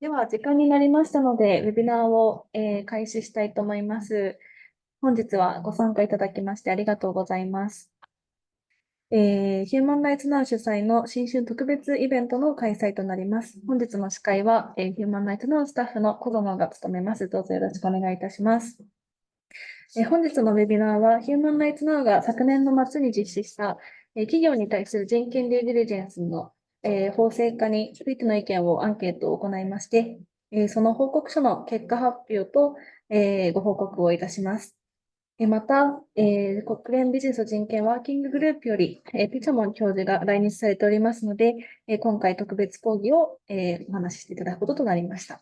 では、時間になりましたので、ウェビナーを、開始したいと思います。本日はご参加いただきましてありがとうございます。ヒューマンライツナウ主催の新春特別イベントの開催となります。本日の司会は、ヒューマンライツナウスタッフの小園が務めます。どうぞよろしくお願いいたします。本日のウェビナーは、ヒューマンライツナウが昨年の末に実施した、企業に対する人権デューディリジェンスの、法制化についての意見をアンケートを行いまして、その報告書の結果発表と、ご報告をいたします。また、国連ビジネス人権ワーキンググループより、ピチャモン教授が来日されておりますので、今回特別講義を、お話ししていただくこととなりました。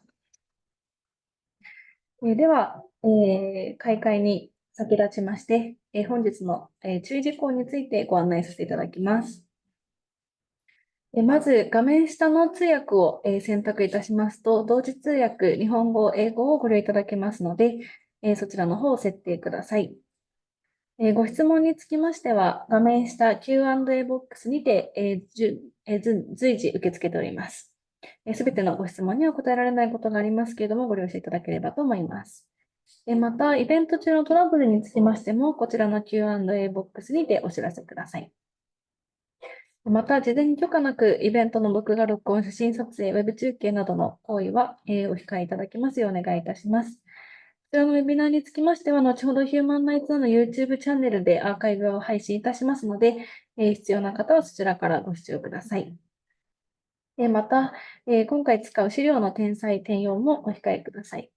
では、開会に先立ちまして、本日の、注意事項についてご案内させていただきます。まず、画面下の通訳を、選択いたしますと、同時通訳、日本語、英語をご利用いただけますので、そちらの方を設定ください。ご質問につきましては、画面下 Q&A ボックスにて、随時受け付けております。すべてのご質問には答えられないことがありますけれども、ご了承いただければと思います。また、イベント中のトラブルにつきましても、こちらの Q&A ボックスにてお知らせください。また、事前に許可なくイベントの録画、録音、写真撮影、ウェブ中継などの行為は、お控えいただきますようお願いいたします。こちらのウェビナーにつきましては、後ほどヒューマンライツの YouTube チャンネルでアーカイブを配信いたしますので、必要な方はそちらからご視聴ください。また、今回使う資料の転載、転用もお控えください。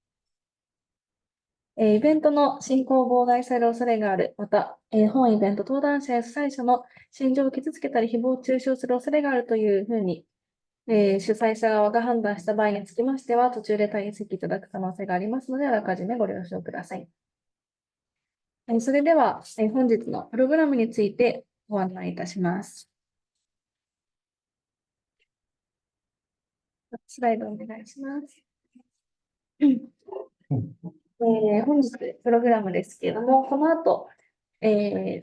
イベントの進行を妨害される恐れがある。また、本イベント登壇者や主催者の心情を傷つけたり、誹謗中傷する恐れがあるというふうに、主催者側が判断した場合につきましては、途中で退席いただく可能性がありますので、あらかじめご了承ください。それでは、本日のプログラムについてご案内いたします。スライドお願いします。本日、プログラムですけれども、この後、ヒュ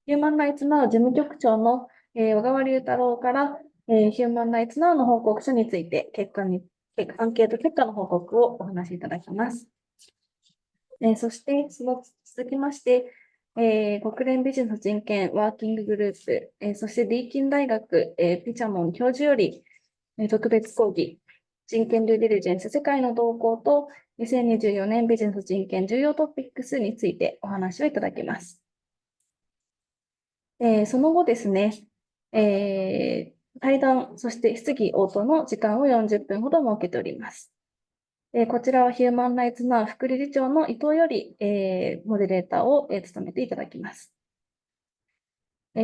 ーマンライツナウ事務局長の、小川隆太郎から、ヒューマンライツナウの報告書について、アンケート結果の報告をお話しいただきます。そして、その続きまして、国連ビジネス人権ワーキンググループ、そしてリーキン大学、ピチャモン教授より、特別講義、人権デューディリジェンス世界の動向と2024年ビジネス人権重要トピックスについてお話をいただきます。その後ですね、対談、そして質疑応答の時間を40分ほど設けております。こちらはヒューマンライツナウ副理事長の伊藤より、モデレーターを、務めていただきます。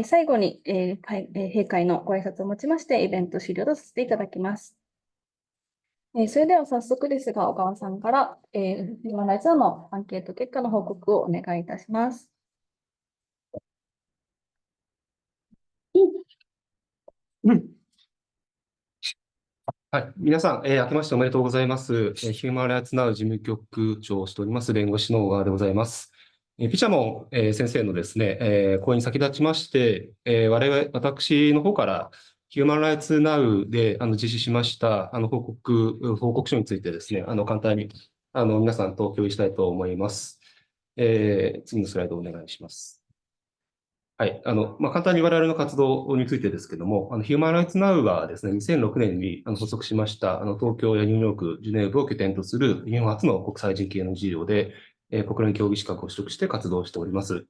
最後に、閉会のご挨拶をもちまして、イベント終了とさせていただきます。それでは早速ですが、小川さんから、ヒューマンライツナウのアンケート結果の報告をお願いいたします。はい。皆さん、明けましておめでとうございます。ヒューマンライツナウ事務局長をしております、弁護士の小川でございます。ピチャモン、先生のですね、講演に先立ちまして、私の方から、ヒューマンライツナウで実施しました報告書についてですね、簡単に皆さんと共有したいと思います。次のスライドをお願いします。はい。簡単に我々の活動についてですけども、ヒューマンライツナウはですね、2006年に発足しました、東京やニューヨーク、ジュネーブを拠点とする日本初の国際人権の事業で、国連協議資格を取得して活動しております。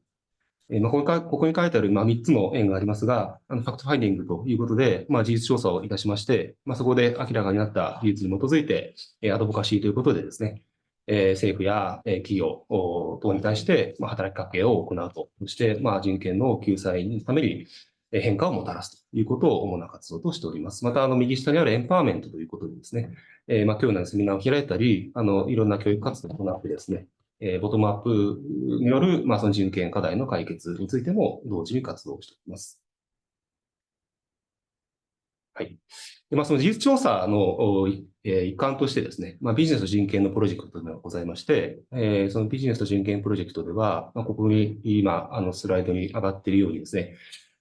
ここに書いてある3つの円がありますが、ファクトファインディングということで、事実調査をいたしまして、そこで明らかになった事実に基づいて、アドボカシーということでですね、政府や企業等に対して働きかけを行うと。そして、人権の救済のために変化をもたらすということを主な活動としております。また、右下にあるエンパワーメントということでですね、今日のセミナーを開いたり、いろんな教育活動を行ってですね、ボトムアップによる、その人権課題の解決についても同時に活動しております。はい。でその事実調査の一環としてですね、ビジネスと人権のプロジェクトがございまして、そのビジネスと人権プロジェクトでは、ここに今、スライドに上がっているようにですね、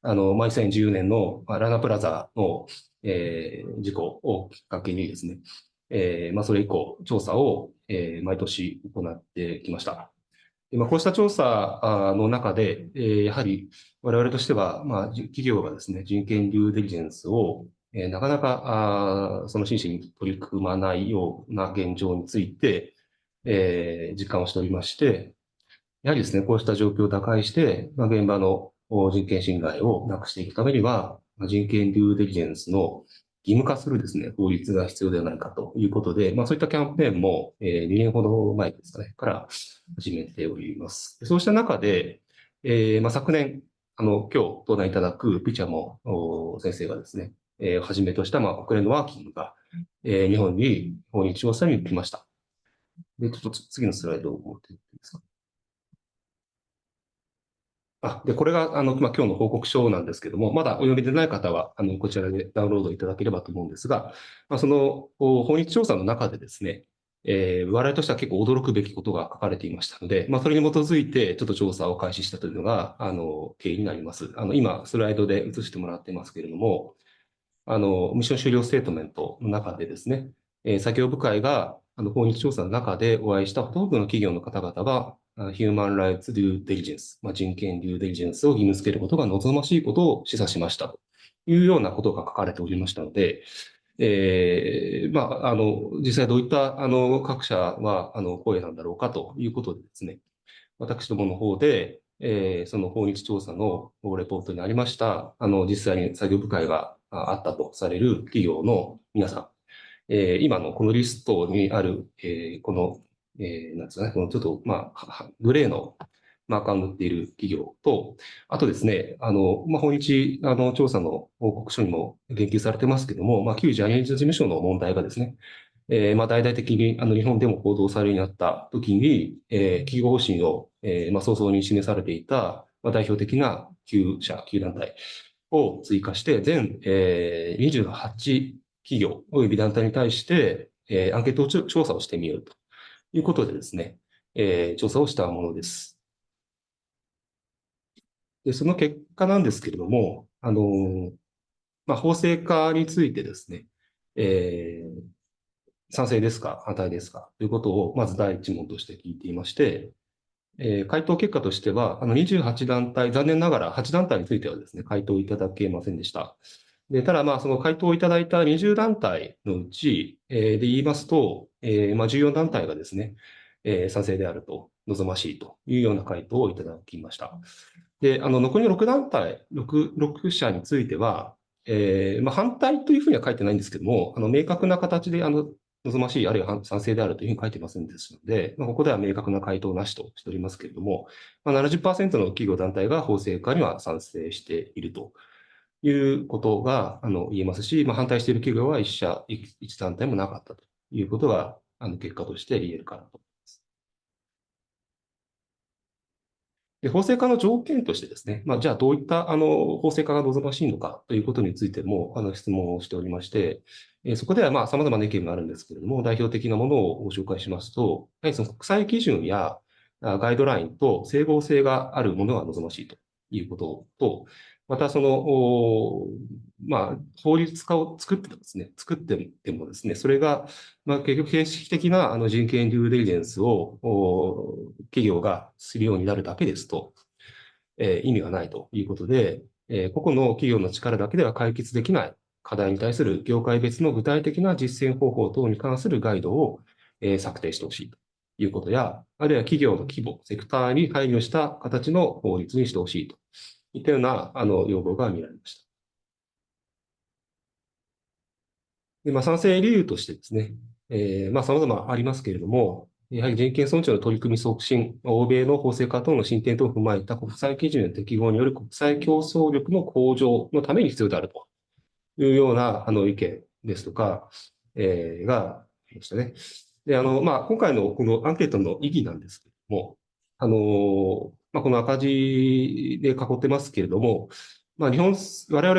2014年のラナプラザの、事故をきっかけにですね、それ以降、調査を、毎年行ってきました。こうした調査の中で、やはり我々としては、企業がですね、人権デューデリジェンスを、なかなかその真摯に取り組まないような現状について、実感をしておりまして、やはりですね、こうした状況を打開して、現場の人権侵害をなくしていくためには、人権デューデリジェンスの義務化するですね、法律が必要ではないかということで、そういったキャンペーンも、2年ほど前ですかね、から始めております。そうした中で、昨年、今日登壇いただくピチャモ先生がですね、はじめとした、国連のワーキングが、日本に訪日調査に来ました。で、ちょっと次のスライドを持っていっていいですか。で、これが、今日の報告書なんですけども、まだお読みでない方は、こちらでダウンロードいただければと思うんですが、その、訪日調査の中でですね、我々としては結構驚くべきことが書かれていましたので、それに基づいてちょっと調査を開始したというのが、経緯になります。今、スライドで映してもらってますけれども、ミッション終了ステートメントの中でですね、作業部会が、訪日調査の中でお会いしたほとんどの企業の方々が、ヒューマンライツデューデリジェンス、人権デューデリジェンスを義務付けることが望ましいことを示唆しましたというようなことが書かれておりましたので、実際どういった各社は声なんだろうかということでですね、私どもの方で、その訪日調査のレポートにありました、実際に作業部会があったとされる企業の皆さん、今のこのリストにある、この、なんですかね、このちょっと、グレーのマーカーを塗っている企業と、あとですね、訪日調査の報告書にも言及されてますけども、旧ジャニーズ事務所の問題がですね、大々的に日本でも報道されるようになった時に、企業方針を、早々に示されていた、代表的な9団体を追加して、全、28企業及び団体に対して、アンケート調査をしてみようということでですね、調査をしたものです。で、その結果なんですけれども、法制化についてですね、賛成ですか、反対ですかということを、まず第一問として聞いていまして、回答結果としては、28団体、残念ながら8団体についてはですね、回答いただけませんでした。で、ただ、その回答をいただいた20団体のうち、で言いますと、14団体がですね、賛成であると、望ましいというような回答をいただきました。で、残りの6団体、6社については、反対というふうには書いてないんですけども、明確な形で、望ましい、あるいは賛成であるというふうに書いてませんですので、ここでは明確な回答なしとしておりますけれども、70%の企業団体が法制化には賛成しているということが言えますし、反対している企業は一団体もなかったということが結果として言えるかなと思います。で、法制化の条件としてですね、じゃあどういった法制化が望ましいのかということについても質問をしておりまして、そこでは様々な意見があるんですけれども、代表的なものをご紹介しますと、やはりその国際基準やガイドラインと整合性があるものが望ましいということと、またその、法律化を作ってもですね、それが、結局形式的な人権デューデリジェンスを企業がするようになるだけですと、意味がないということで、個々の企業の力だけでは解決できない課題に対する業界別の具体的な実践方法等に関するガイドを策定してほしいということや、あるいは企業の規模、セクターに配慮した形の法律にしてほしいといったような要望が見られました。で、賛成理由としてですね、様々ありますけれども、やはり人権尊重の取り組み促進、欧米の法制化等の進展等を踏まえた国際基準の適合による国際競争力の向上のために必要であるというような意見ですとか、がありましたね。で、今回のこのアンケートの意義なんですけれども、この赤字で囲ってますけれども、我々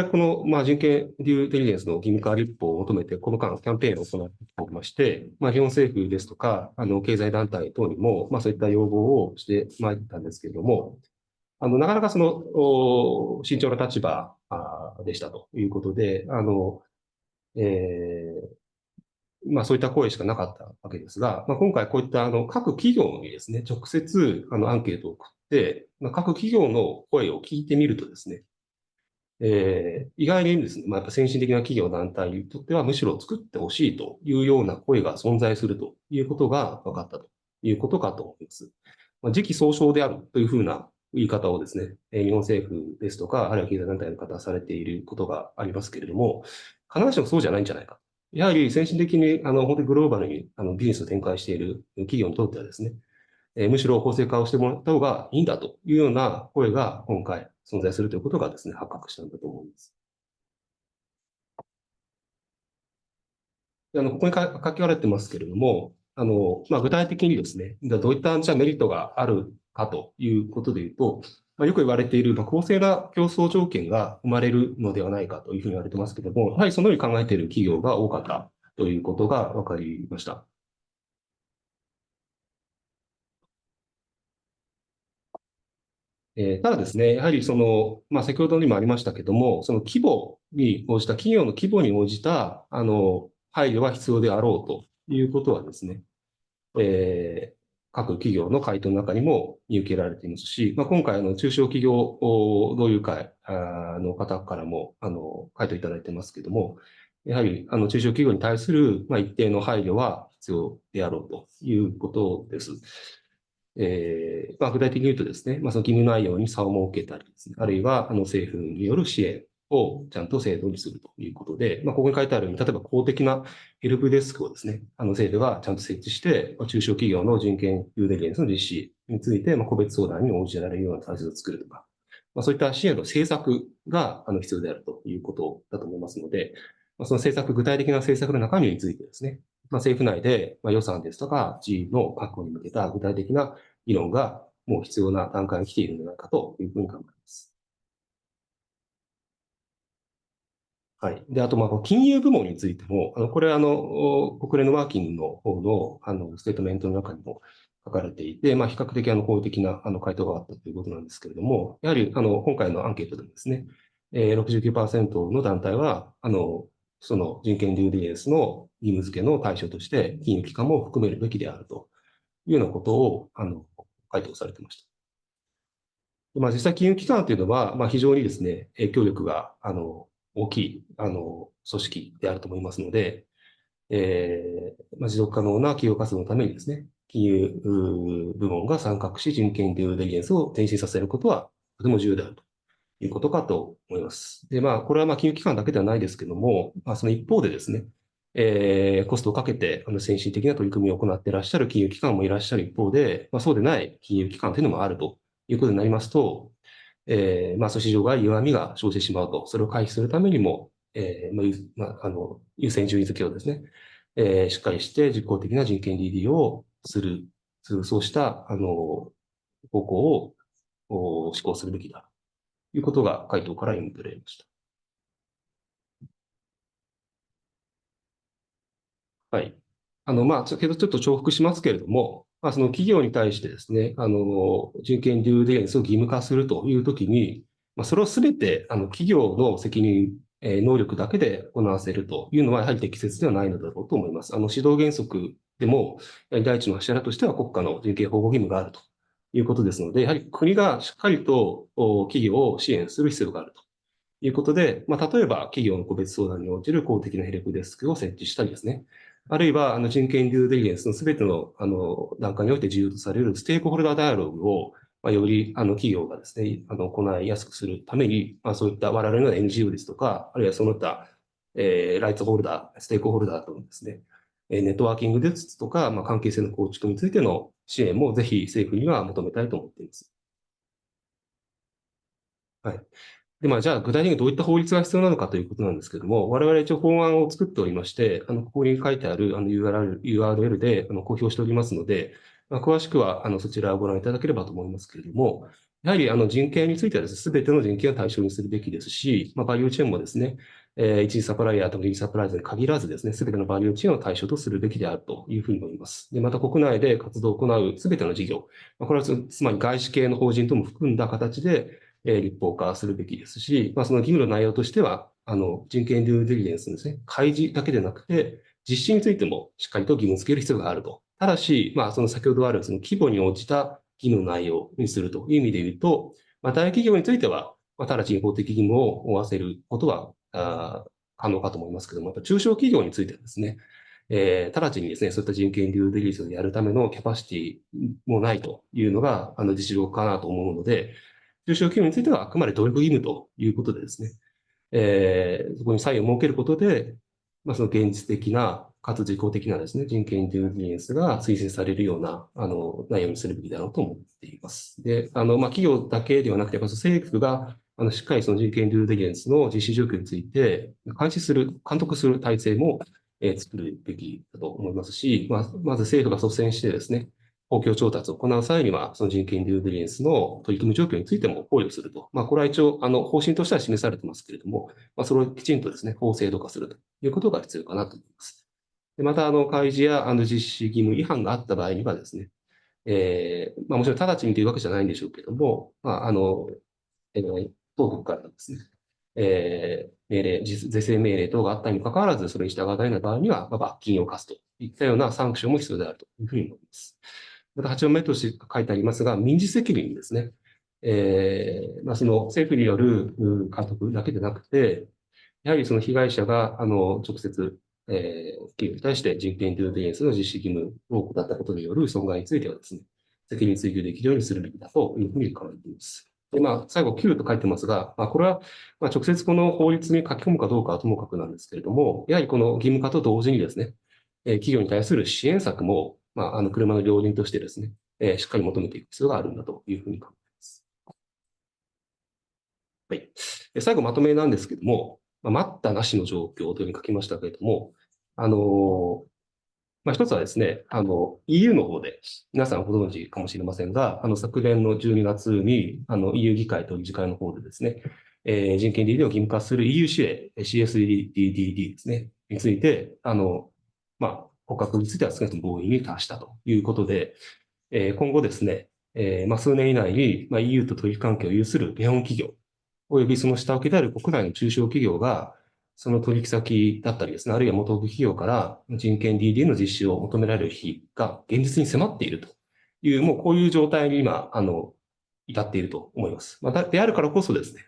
この、人権デューデリジェンスの義務化立法を求めて、この間キャンペーンを行っておりまして、日本政府ですとか、経済団体等にも、そういった要望をしてまいったんですけれども、なかなかその、慎重な立場でしたということで、えーそういった声しかなかったわけですが、今回こういった各企業にですね、直接アンケートを送って、各企業の声を聞いてみるとですね、意外にですね、やっぱ先進的な企業団体にとってはむしろ作ってほしいというような声が存在するということが分かったということかと思います。時期尚早であるというふうな言い方をですね、日本政府ですとか、あるいは経済団体の方はされていることがありますけれども、必ずしもそうじゃないんじゃないか。やはり先進的に、本当にグローバルにビジネスを展開している企業にとってはですね、むしろ法制化をしてもらった方がいいんだというような声が今回存在するということがですね、発覚したんだと思います。ここに書きられてますけれども、具体的にですね、どういったじゃメリットがあるかということでいうと、よく言われている、公正な競争条件が生まれるのではないかというふうに言われてますけれども、やはりそのように考えている企業が多かったということが分かりました。ただですね、やはり先ほどにもありましたけども、その規模に応じた、企業の規模に応じた、配慮は必要であろうということはですね、各企業の回答の中にも見受けられていますし、今回、中小企業同友会の方からも、回答いただいてますけども、やはり、中小企業に対する、一定の配慮は必要であろうということです。具体的に言うとですね、その義務内容に差を設けたりですね、あるいは政府による支援をちゃんと制度にするということで、ここに書いてあるように、例えば公的なヘルプデスクをですね、政府がちゃんと設置して、中小企業の人権デューデリエンスの実施について、個別相談に応じられるような体制を作るとか、そういった支援の政策が必要であるということだと思いますので、その政策、具体的な政策の中身についてですね、政府内で予算ですとか、地位の確保に向けた具体的な議論がもう必要な段階に来ているのではないかというふうに考えます。はい。で、あと、金融部門についても、これ国連のワーキングの方の、ステートメントの中にも書かれていて、比較的、好意的な、回答があったということなんですけれども、やはり、今回のアンケートでもですね、69% の団体は、その人権デューディエンスの義務付けの対象として、金融機関も含めるべきであるというようなことを、回答されていました。実際金融機関というのは、非常にですね、影響力が、大きい、組織であると思いますので、持続可能な企業活動のためにですね、金融部門が参画し、人権デューデリジェンスを前進させることは、とても重要であるということかと思います。で、これは金融機関だけではないですけども、その一方でですね、コストをかけて、先進的な取り組みを行っていらっしゃる金融機関もいらっしゃる一方で、そうでない金融機関というのもあるということになりますと、組織上が弱みが生じてしまうと、それを回避するためにも、優先順位付けをですね、しっかりして実効的な人権 DD をする、そうした、方向を施行するべきだということが回答から読み取れました。はい。先ほどちょっと重複しますけれども、その企業に対してですね、人権デューデリエンスを義務化するというときに、それをすべて、企業の責任、能力だけで行わせるというのは、やはり適切ではないのだろうと思います。指導原則でも、第一の柱としては国家の人権保護義務があるということですので、やはり国がしっかりと企業を支援する必要があるということで、例えば企業の個別相談に応じる公的なヘルプデスクを設置したりですね、あるいは人権デューデリエンスのすべての段階において重要とされるステークホルダーダイアログをより企業がですね、行いやすくするために、そういった我々の NGO ですとか、あるいはその他、ライツホルダー、ステークホルダーとのですね、ネットワーキングですとか、関係性の構築についての支援もぜひ政府には求めたいと思っています。はい。で、じゃあ具体的にどういった法律が必要なのかということなんですけれども、我々一応法案を作っておりまして、ここに書いてあるURL で公表しておりますので、詳しくはそちらをご覧いただければと思いますけれども、やはり人権についてはですね、すべての人権を対象にするべきですし、バリューチェーンもですね、一次サプライヤーと二次サプライズに限らずですね、すべてのバリューチェーンを対象とするべきであるというふうに思います。で、また国内で活動を行うすべての事業、これはつまり外資系の法人とも含んだ形で、立法化するべきですし、その義務の内容としては、人権デューデリジェンスですね、開示だけでなくて、実施についてもしっかりと義務付ける必要があると。ただし、その先ほどあるその規模に応じた義務の内容にするという意味で言うと、大企業については、直ちに法的義務を負わせることは可能かと思いますけども、やっぱ中小企業についてはですね、直ちにですね、そういった人権デューデリジェンスをやるためのキャパシティもないというのが、実情かなと思うので、中小企業についてはあくまで努力義務ということでですね、そこに差異を設けることで、その現実的な、かつ自己的なですね、人権デューデリジェンスが推進されるような、内容にするべきだろうと思っています。で、企業だけではなくて、政府が、しっかりその人権デューデリジェンスの実施状況について、監視する、監督する体制も、作るべきだと思いますし、まず政府が率先してですね、公共調達を行う際には、その人権デューデリジェンスの取り組み状況についても考慮すると。これは一応、方針としては示されてますけれども、それをきちんとですね、法制度化するということが必要かなと思います。でまた、開示や実施義務違反があった場合にはですね、もちろん直ちにというわけじゃないんでしょうけども、当局からですね、命令、是正命令等があったにもかかわらず、それに従わないような場合には、罰金を課すといったようなサンクションも必要であるというふうに思います。また8番目として書いてありますが、民事責任ですね。その政府による監督だけでなくて、やはりその被害者が直接、企業に対して人権デューデリジェンスの実施義務を怠ったことによる損害についてはですね、責任追及できるようにするべきだというふうに考えています。で、最後9と書いてますが、これは、直接この法律に書き込むかどうかはともかくなんですけれども、やはりこの義務化と同時にですね、企業に対する支援策も、車の両輪としてですね、しっかり求めていく必要があるんだというふうに考えます。はい。最後まとめなんですけども、待ったなしの状況というふうに書きましたけれども、一つはですね、EU の方で、皆さんご存知かもしれませんが、昨年の12月に、EU 議会と理事会の方でですね、人権 DD を義務化する EU 指令、CSDDD ですね、について、骨格については少なくとも合意に達したということで、今後ですね、数年以内に、EU と取引関係を有する日本企業、およびその下請けである国内の中小企業が、その取引先だったりですね、あるいは元請け企業から人権 DD の実施を求められる日が現実に迫っているという、もうこういう状態に今、至っていると思います。であるからこそですね、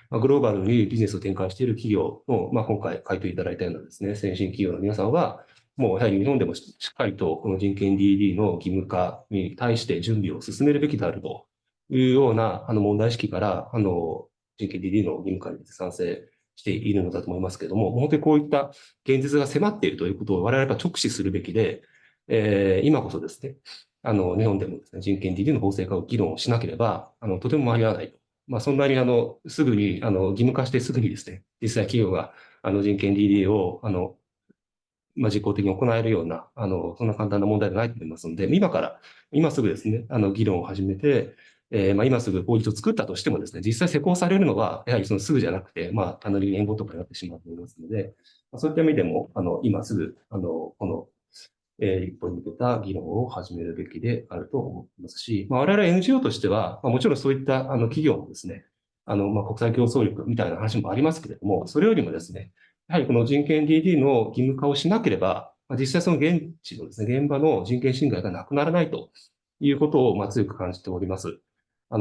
グローバルにビジネスを展開している企業の、今回回答いただいたようなですね、先進企業の皆さんは、もうやはり日本でもしっかりとこの人権 DD の義務化に対して準備を進めるべきであるというような問題意識から、人権 DD の義務化に賛成しているのだと思いますけれども、本当にこういった現実が迫っているということを我々は直視するべきで、今こそですね、日本でもですね、人権 DD の法制化を議論しなければ、とても間に合わないと。そんなにすぐに義務化してすぐにですね、実際企業が人権 DD を実効的に行えるような、そんな簡単な問題ではないと思いますので、今すぐですね、議論を始めて、今すぐ法律を作ったとしてもですね、実際施行されるのは、やはりそのすぐじゃなくて、2年後とかになってしまうと思いますので、そういった意味でも、今すぐ、この、一歩に向けた議論を始めるべきであると思いますし、我々 NGO としては、もちろんそういった企業のですね、国際競争力みたいな話もありますけれども、それよりもですね、やはりこの人権 DD の義務化をしなければ、実際その現地のですね、現場の人権侵害がなくならないということを強く感じております。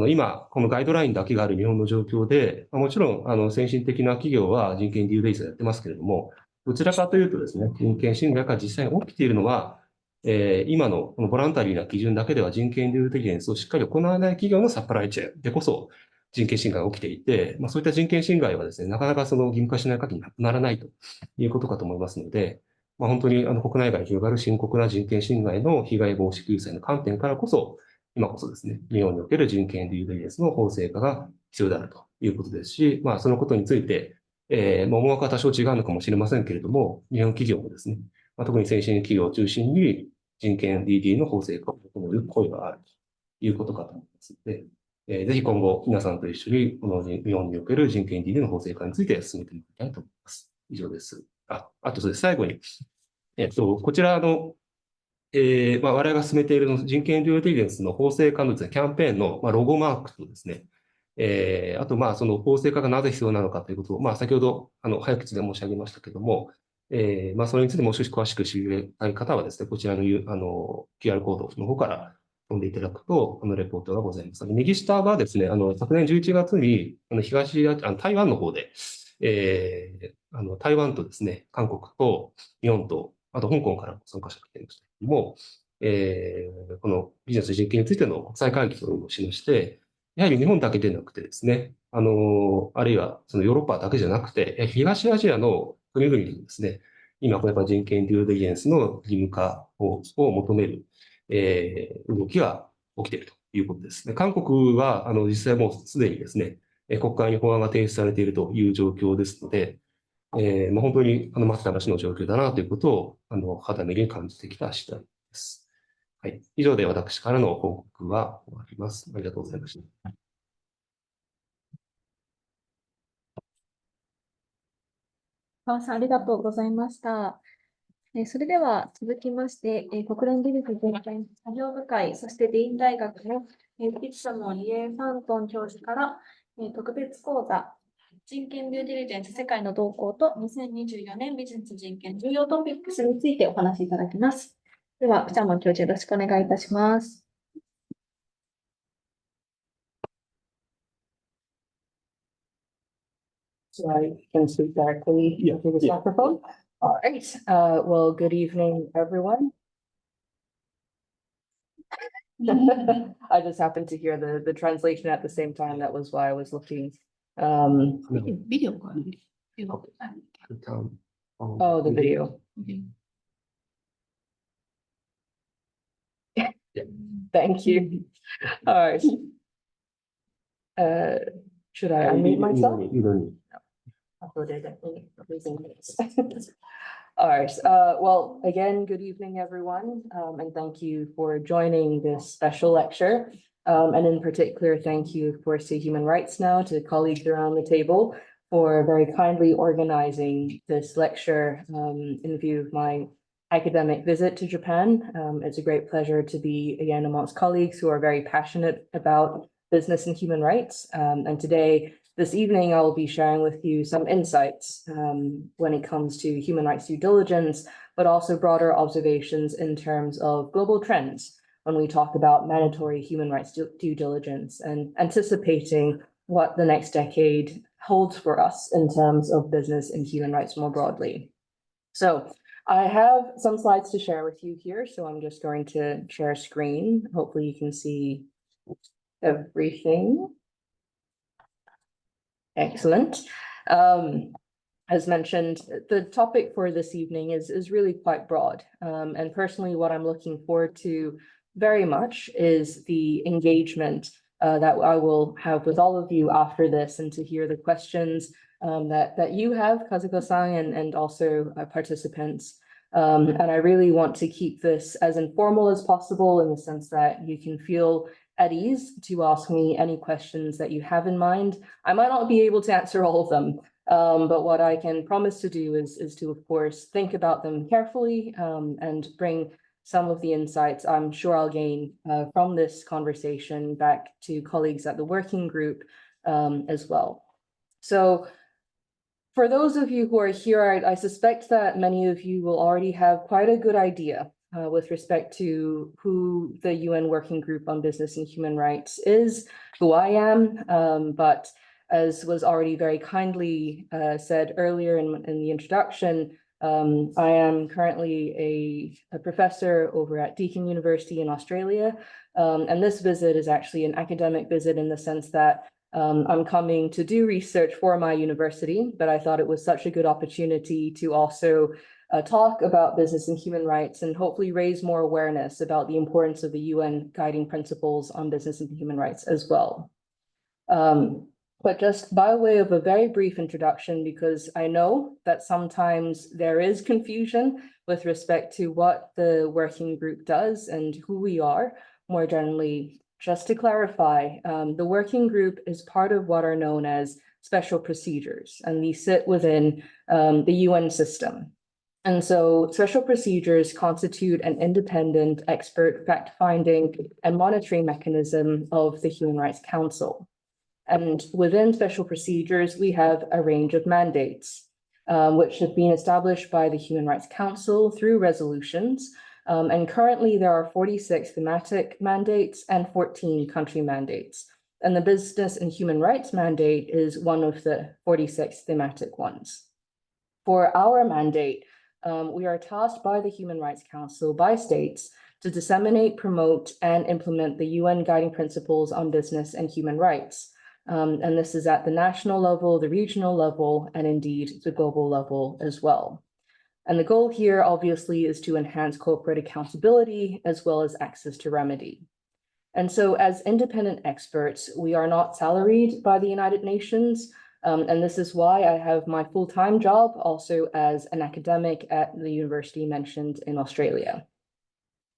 今、このガイドラインだけがある日本の状況で、もちろん、先進的な企業は人権 DD ベースでやってますけれども、どちらかというとですね、人権侵害が実際に起きているのは、今のこのボランタリーな基準だけでは人権デューデリジェンスをしっかり行わない企業のサプライチェーンでこそ人権侵害が起きていて、そういった人権侵害はですね、なかなかその義務化しない限りなくならないということかと思いますので、本当に国内外に広がる深刻な人権侵害の被害防止救済の観点からこそ、今こそですね、日本における人権デューデリジェンスの法制化が必要であるということですし、そのことについて、思惑は多少違うのかもしれませんけれども、日本企業もですね、特に先進企業を中心に人権 DD の法制化を求める声があるということかと思いますので、ぜひ今後皆さんと一緒にこの日本における人権 DD の法制化について進めていきたいと思います。以上です。あとそれ最後に、こちらの我々が進めている人権デューデリジェンスの法制化のですね、キャンペーンのロゴマークとですね、あとその法制化がなぜ必要なのかということを、先ほど早口で申し上げましたけれども、それについてもう少し詳しく知りたい方はですね、こちらの、QR コードの方から飛んでいただくと、レポートがございます。右下はですね、昨年11月に、台湾の方で、台湾とですね、韓国と日本と、あと香港からも参加者が来ていましたけれども、このビジネス人権についての国際会議をしまして、やはり日本だけでなくてですね、あるいはそのヨーロッパだけじゃなくて、東アジアの国々にですね、今、これは人権デューデリジェンスの義務化を求める、動きが起きているということですね。韓国は、実際もうすでにですね、国会に法案が提出されているという状況ですので、本当に待ったなしの状況だなということを肌身に感じてきた次第です。はい。以上で私からの報告は終わります。ありがとうございました。川さん、ありがとうございました。それでは続きまして、国連技術全体作業部会、そしてディーン大学のピチャモン・イェファントン教授から、特別講座、人権デューディリジェンス世界の動向と2024年ビジネス人権重要トピックスについてお話しいただきます。では、ピチャモン教授、よろしくお願いいたします。So I can speak directly into this microphone. All right. Well, good evening, everyone. I just happened to hear the translation at the same time. That was why I was looking. Video. Oh, the video. Thank you. All right. Should I unmute myself? You don't need. All right. Well, again, good evening, everyone, and thank you for joining this special lecture. And in particular, thank you, of course, to Human Rights Now, to colleagues around the table for very kindly organizing this lecture in view of my academic visit to Japan. It's a great pleasure to be again amongst colleagues who are very passionate about business and human rights. And today, this evening, I'll be sharing with you some insights when it comes to human rights due diligence, but also broader observations in terms of global trends when we talk about mandatory human rights due diligence and anticipating what the next decade holds for us in terms of business and human rights more broadly. So I have some slides to share with you here, so I'm just going to share screen. Hopefully you can see everything. Excellent. As mentioned, the topic for this evening is really quite broad. And personally, what I'm looking forward to very much is the engagement that I will have with all of you after this, and to hear the questions that you have, Kazuko-san, and also participants. And I really want to keep this as informal as possible, in the sense that you can feel at ease to ask me any questions that you have in mind. I might not be able to answer all of them, but what I can promise to do is to, of course, think about them carefully and bring some of the insights I'm sure I'll gain from this conversation back to colleagues at the working group as well. So for those of you who are here, I suspect that many of you will already have quite a good idea with respect to who the UN Working Group on Business and Human Rights is, who I am, but as was already very kindly said earlier in the introduction, I am currently a professor over at Deakin University in Australia, and this visit is actually an academic visit in the sense that I'm coming to do research for my university, but I thought it was such a good opportunity to also talk about business and human rights and hopefully raise more awareness about the importance of the UN guiding principles on business and human rights as well. But just by way of a very brief introduction, because I know that sometimes there is confusion with respect to what the working group does and who we are more generally. Just to clarify, the working group is part of what are known as special procedures, and these sit within the UN system. And so special procedures constitute an independent expert fact-finding and monitoring mechanism of the Human Rights Council. And within special procedures, we have a range of mandates. which have been established by the Human Rights Council through resolutions. And currently there are 46 thematic mandates and 14 country mandates. And the business and human rights mandate is one of the 46 thematic ones. For our mandate, we are tasked by the Human Rights Council, by states, to disseminate, promote, and implement the UN Guiding Principles on Business and Human Rights. And this is at the national level, the regional level, and indeed the global level as well. And the goal here, obviously, is to enhance corporate accountability as well as access to remedy. And so as independent experts, we are not salaried by the United Nations. And this is why I have my full-time job also as an academic at the university mentioned in Australia.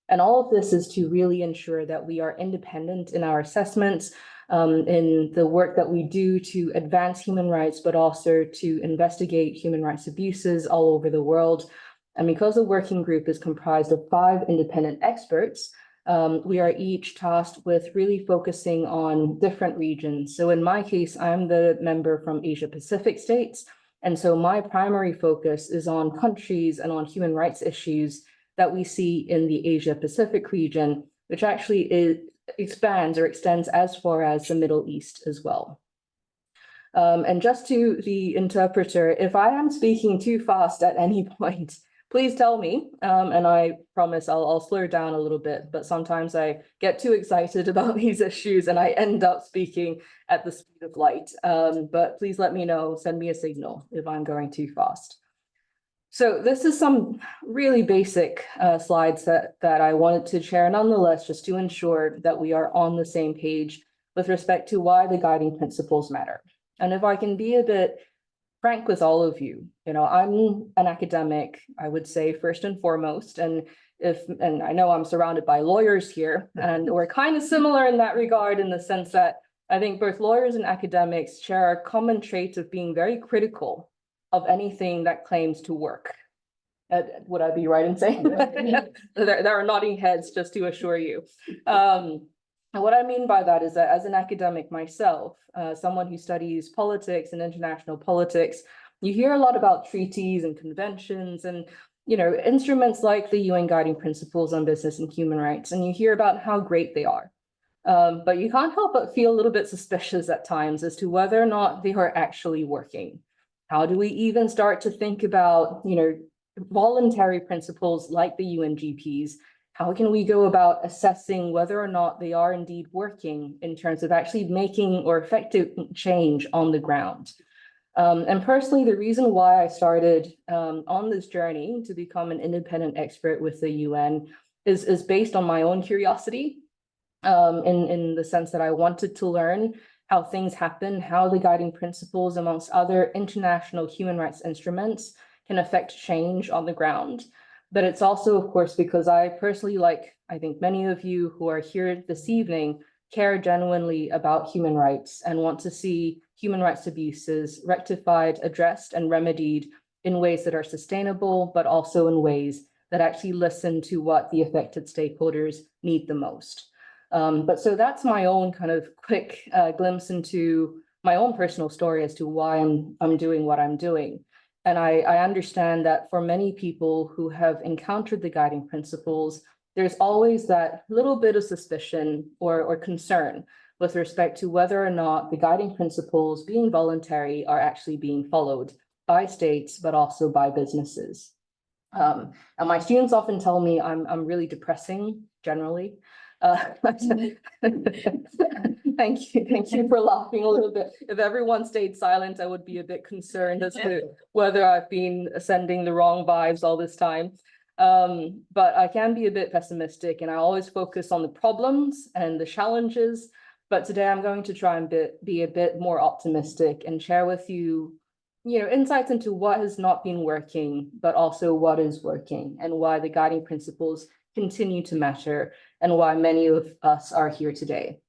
And all of this is to really ensure that we are independent in our assessments, in the work that we do to advance human rights, but also to investigate human rights abuses all over the world. And because the working group is comprised of 5 independent experts, we are each tasked with really focusing on different regions. So in my case, I'm the member from Asia Pacific states. And so my primary focus is on countries and on human rights issues that we see in the Asia Pacific region, which actually expands or extends as far as the Middle East as well. And just to the interpreter, if I am speaking too fast at any point, please tell me, and I promise I'll slow down a little bit, but sometimes I get too excited about these issues and I end up speaking at the speed of light. But please let me know, send me a signal if I'm going too fast. So this is some really basic slides that I wanted to share nonetheless, just to ensure that we are on the same page with respect to why the guiding principles matter. And if I can be a bit frank with all of you, I'm an academic, I would say first and foremost, and I know I'm surrounded by lawyers here, and we're kind of similar in that regard, in the sense that I think both lawyers and academics share a common trait of being very critical of anything that claims to work. Would I be right in saying that? There are nodding heads, just to assure you. And what I mean by that is that as an academic myself, someone who studies politics and international politics, you hear a lot about treaties and conventions and instruments like the UN Guiding Principles on Business and Human Rights, and you hear about how great they are. But you can't help but feel a little bit suspicious at times as to whether or not they are actually working. How do we even start to think about, voluntary principles like the UNGPs? How can we go about assessing whether or not they are indeed working in terms of actually making or effective change on the ground? And personally, the reason why I started on this journey to become an independent expert with the UN is based on my own curiosity, in the sense that I wanted to learn how things happen, how the guiding principles amongst other international human rights instruments can affect change on the ground. But it's also, of course, because I personally, like I think many of you who are here this evening, care genuinely about human rights and want to see human rights abuses rectified, addressed, and remedied in ways that are sustainable, but also in ways that actually listen to what the affected stakeholders need the most. But so that's my own kind of quick glimpse into my own personal story as to why I'm doing what I'm doing. And I understand that for many people who have encountered the guiding principles, there's always that little bit of suspicion or concern with respect to whether or not the guiding principles, being voluntary, are actually being followed by states, but also by businesses. And my students often tell me I'm really depressing generally. Thank you for laughing a little bit. If everyone stayed silent, I would be a bit concerned as to whether I've been sending the wrong vibes all this time. But I can be a bit pessimistic, and I always focus on the problems and the challenges. But today I'm going to try and be a bit more optimistic and share with you, insights into what has not been working, but also what is working, and why the guiding principles continue to matter, and why many of us are here today.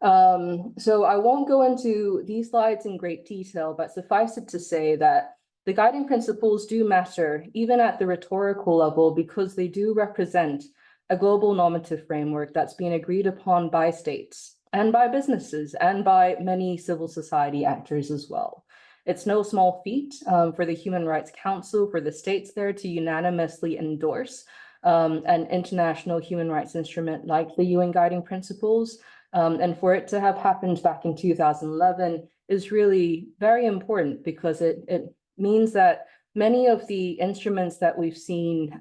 So I won't go into these slides in great detail, but suffice it to say that the guiding principles do matter, even at the rhetorical level, because they do represent a global normative framework that's been agreed upon by states and by businesses and by many civil society actors as well. It's no small feat for the Human Rights Council, for the states there to unanimously endorse an international human rights instrument like the UN Guiding Principles. And for it to have happened back in 2011 is really very important because it means that many of the instruments that we've seen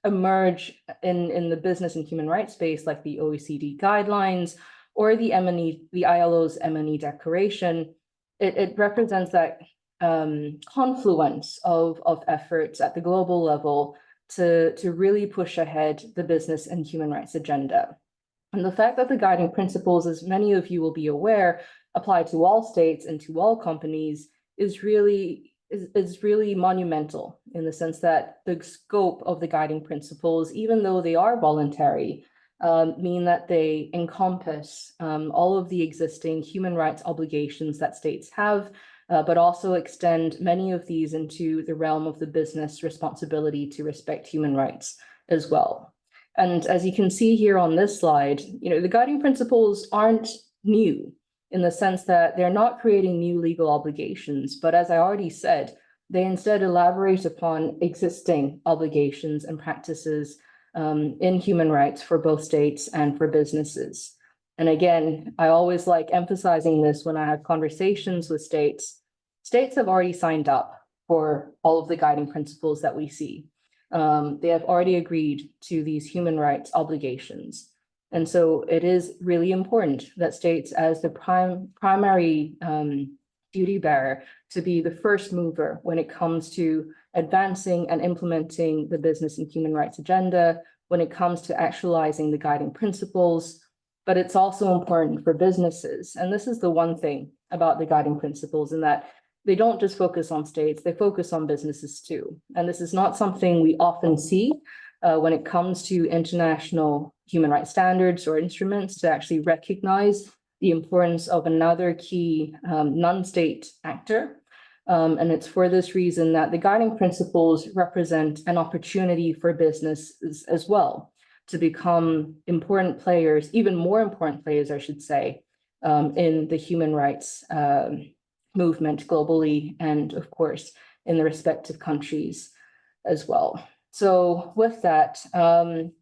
emerge in the business and human rights space, like the OECD guidelines or the ILO's M&E declaration, it represents that confluence of efforts at the global level to really push ahead the business and human rights agenda. And the fact that the guiding principles, as many of you will be aware, apply to all states and to all companies is really monumental in the sense that the scope of the guiding principles, even though they are voluntary, mean that they encompass all of the existing human rights obligations that states have, but also extend many of these into the realm of the business responsibility to respect human rights as well. And as you can see here on this slide, the guiding principles aren't new in the sense that they're not creating new legal obligations, but as I already said, they instead elaborate upon existing obligations and practices in human rights for both states and for businesses. And again, I always like emphasizing this when I have conversations with states. States have already signed up for all of the guiding principles that we see. They have already agreed to these human rights obligations. And so it is really important that states, as the primary duty bearer, to be the first mover when it comes to advancing and implementing the business and human rights agenda, when it comes to actualizing the guiding principles. But it's also important for businesses. And this is the one thing about the guiding principles, in that they don't just focus on states, they focus on businesses too. And this is not something we often see when it comes to international human rights standards or instruments to actually recognize the importance of another key non-state actor. And it's for this reason that the guiding principles represent an opportunity for businesses as well to become important players, even more important players, I should say, in the human rights movement globally, and of course, in the respective countries as well. So with that, I'm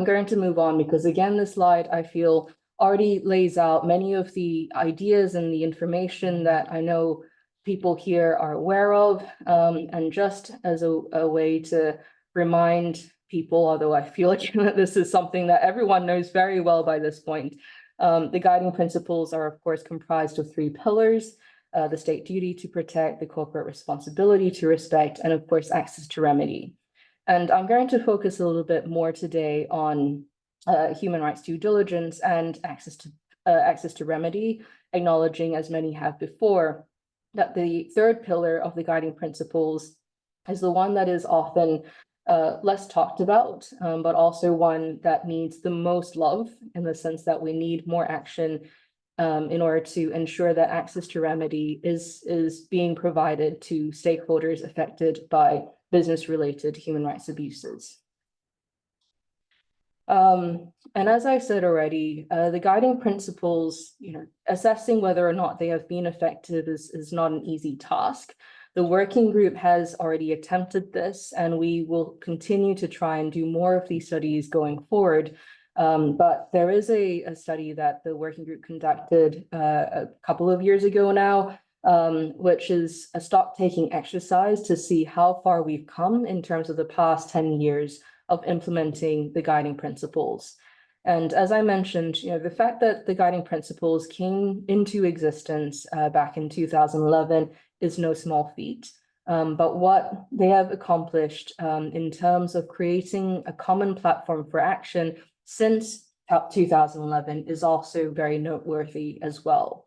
going to move on because again, this slide I feel already lays out many of the ideas and the information that I know people here are aware of. And just as a way to remind people, although I feel like this is something that everyone knows very well by this point, the guiding principles are of course comprised of 3 pillars. The state duty to protect, the corporate responsibility to respect, and of course, access to remedy. And I'm going to focus a little bit more today on human rights due diligence and access to remedy, acknowledging, as many have before, that the 3rd pillar of the guiding principles is the one that is often less talked about, but also one that needs the most love, in the sense that we need more action in order to ensure that access to remedy is being provided to stakeholders affected by business-related human rights abuses. And as I said already, the guiding principles, assessing whether or not they have been effective is not an easy task. The working group has already attempted this, and we will continue to try and do more of these studies going forward. But there is a study that the working group conducted a couple of years ago now, which is a stock-taking exercise to see how far we've come in terms of the past 10 years of implementing the guiding principles. And as I mentioned, the fact that the guiding principles came into existence back in 2011 is no small feat. But what they have accomplished in terms of creating a common platform for action since 2011 is also very noteworthy as well.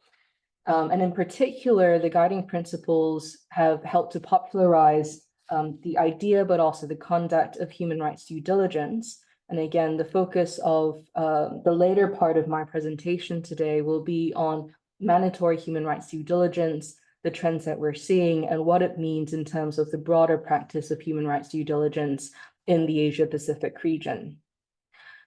And in particular, the guiding principles have helped to popularize the idea, but also the conduct of human rights due diligence. And again, the focus of the later part of my presentation today will be on mandatory human rights due diligence, the trends that we're seeing, and what it means in terms of the broader practice of human rights due diligence in the Asia-Pacific region.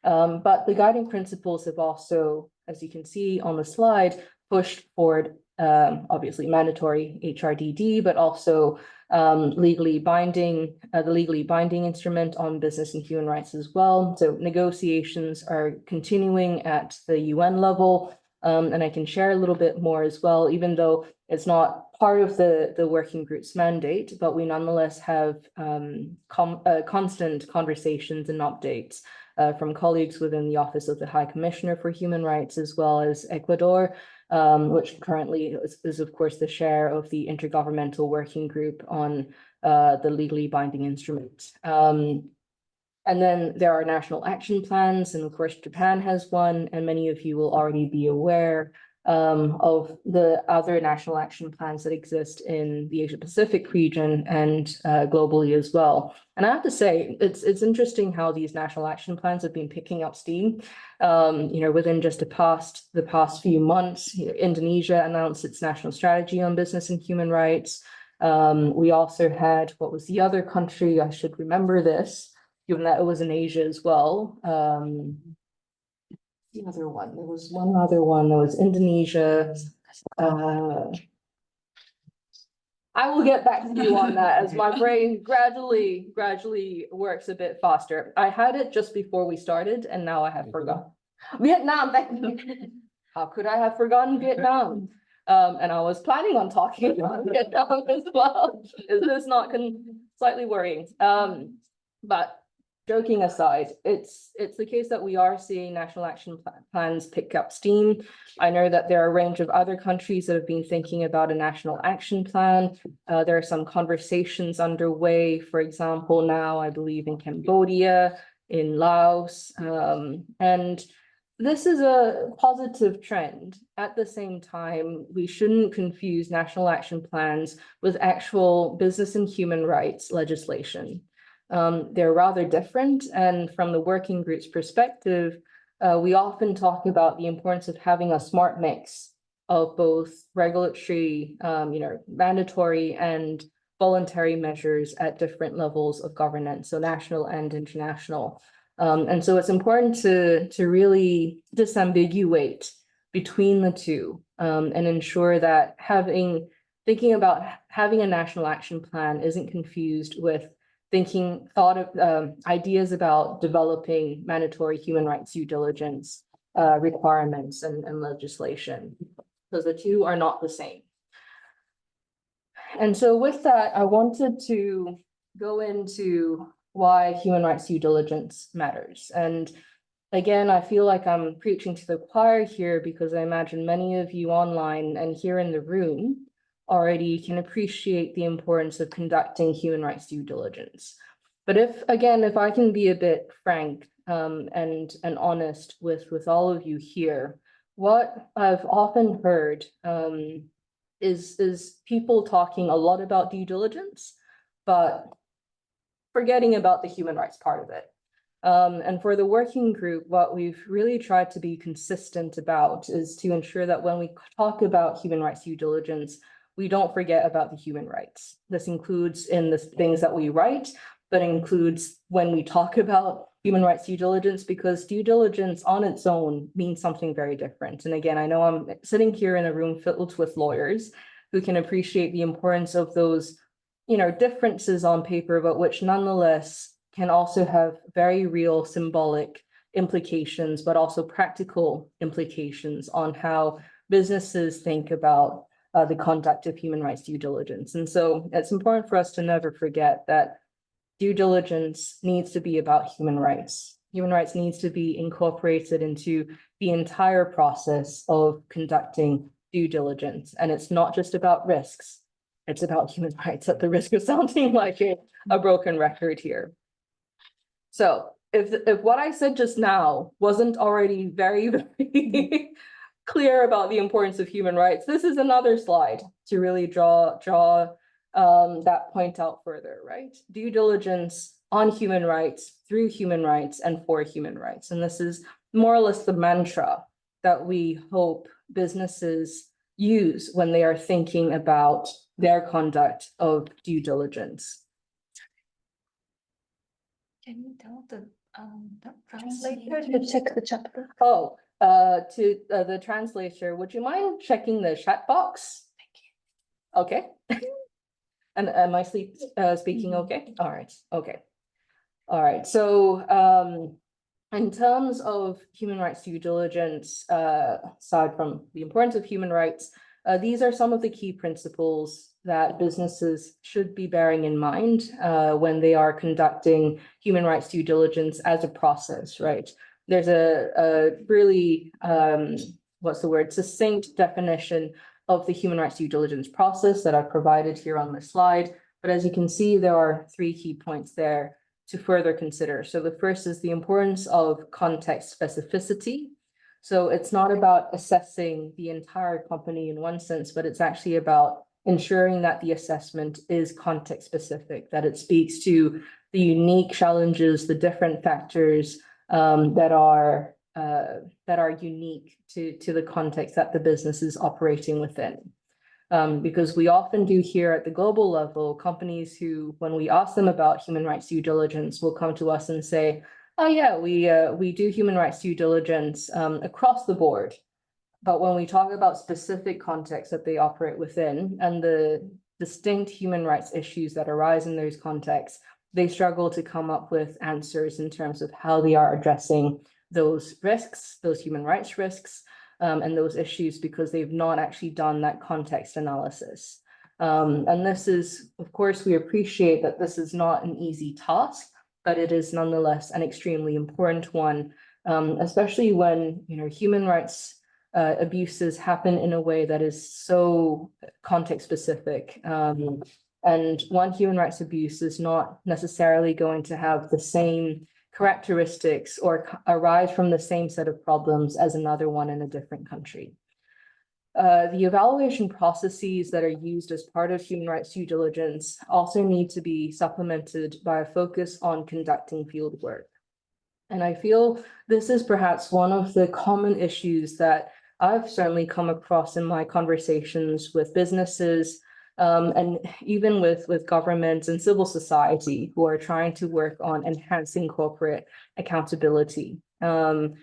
But the guiding principles have also, as you can see on the slide, pushed forward obviously mandatory HRDD, but also the legally binding instrument on business and human rights as well. So negotiations are continuing at the UN level, and I can share a little bit more as well, even though it's not part of the working group's mandate, but we nonetheless have constant conversations and updates from colleagues within the Office of the High Commissioner for Human Rights, as well as Ecuador, which currently is of course the chair of the Intergovernmental Working Group on the legally binding instrument. And then there are national action plans, and of course Japan has one, and many of you will already be aware of the other national action plans that exist in the Asia Pacific region and globally as well. And I have to say, it's interesting how these national action plans have been picking up steam. Within just the past few months, Indonesia announced its national strategy on business and human rights. We also had, what was the other country? I should remember this, given that it was in Asia as well. The other one, there was one other one, that was Indonesia. I will get back to you on that as my brain gradually works a bit faster. I had it just before we started, and now I have forgotten. Vietnam, how could I have forgotten Vietnam? And I was planning on talking about Vietnam as well. Is this not slightly worrying? But joking aside, it's the case that we are seeing national action plans pick up steam. I know that there are a range of other countries that have been thinking about a national action plan. There are some conversations underway, for example, now I believe in Cambodia, in Laos, and this is a positive trend. At the same time, we shouldn't confuse national action plans with actual business and human rights legislation. They're rather different, and from the working group's perspective, we often talk about the importance of having a smart mix of both regulatory, mandatory and voluntary measures at different levels of governance, so national and international. And so it's important to really disambiguate between the two, and ensure that thinking about having a national action plan isn't confused with ideas about developing mandatory human rights due diligence requirements and legislation, because the two are not the same. And so with that, I wanted to go into why human rights due diligence matters. And again, I feel like I'm preaching to the choir here, because I imagine many of you online and here in the room already can appreciate the importance of conducting human rights due diligence. But if I can be a bit frank and honest with all of you here, what I've often heard is people talking a lot about due diligence, but forgetting about the human rights part of it. And for the working group, what we've really tried to be consistent about is to ensure that when we talk about human rights due diligence, we don't forget about the human rights. This includes in the things that we write, but includes when we talk about human rights due diligence, because due diligence on its own means something very different. And again, I know I'm sitting here in a room filled with lawyers who can appreciate the importance of those, differences on paper, but which nonetheless can also have very real symbolic implications, but also practical implications on how businesses think about the conduct of human rights due diligence. And so it's important for us to never forget that due diligence needs to be about human rights. Human rights needs to be incorporated into the entire process of conducting due diligence. And it's not just about risks, it's about human rights, at the risk of sounding like a broken record here. So if what I said just now wasn't already very, very clear about the importance of human rights, this is another slide to really draw that point out further, right? Due diligence on human rights, through human rights, and for human rights. And this is more or less the mantra that we hope businesses use when they are thinking about their conduct of due diligence. Can you tell the translator to check the chapter? Oh, To the translator, would you mind checking the chat box? Thank you. Okay. And am I speaking okay? All right. Okay. All right. So in terms of human rights due diligence, aside from the importance of human rights, these are some of the key principles that businesses should be bearing in mind when they are conducting human rights due diligence as a process, right? There's a really, succinct definition of the human rights due diligence process that I've provided here on the slide. But as you can see, there are 3 key points there to further consider. So the first is the importance of context specificity. So it's not about assessing the entire company in one sense, but it's actually about ensuring that the assessment is context specific, that it speaks to the unique challenges, the different factors that are unique to the context that the business is operating within. Because we often do hear at the global level, companies who, when we ask them about human rights due diligence, will come to us and say, oh yeah, we do human rights due diligence across the board. But when we talk about specific contexts that they operate within and the distinct human rights issues that arise in those contexts, they struggle to come up with answers in terms of how they are addressing those risks, those human rights risks, and those issues, because they've not actually done that context analysis. And this is, of course, we appreciate that this is not an easy task, but it is nonetheless an extremely important one, especially when, human rights abuses happen in a way that is so context specific. And one human rights abuse is not necessarily going to have the same characteristics or arise from the same set of problems as another one in a different country. The evaluation processes that are used as part of human rights due diligence also need to be supplemented by a focus on conducting field work. And I feel this is perhaps one of the common issues that I've certainly come across in my conversations with businesses, and even with governments and civil society who are trying to work on enhancing corporate accountability. And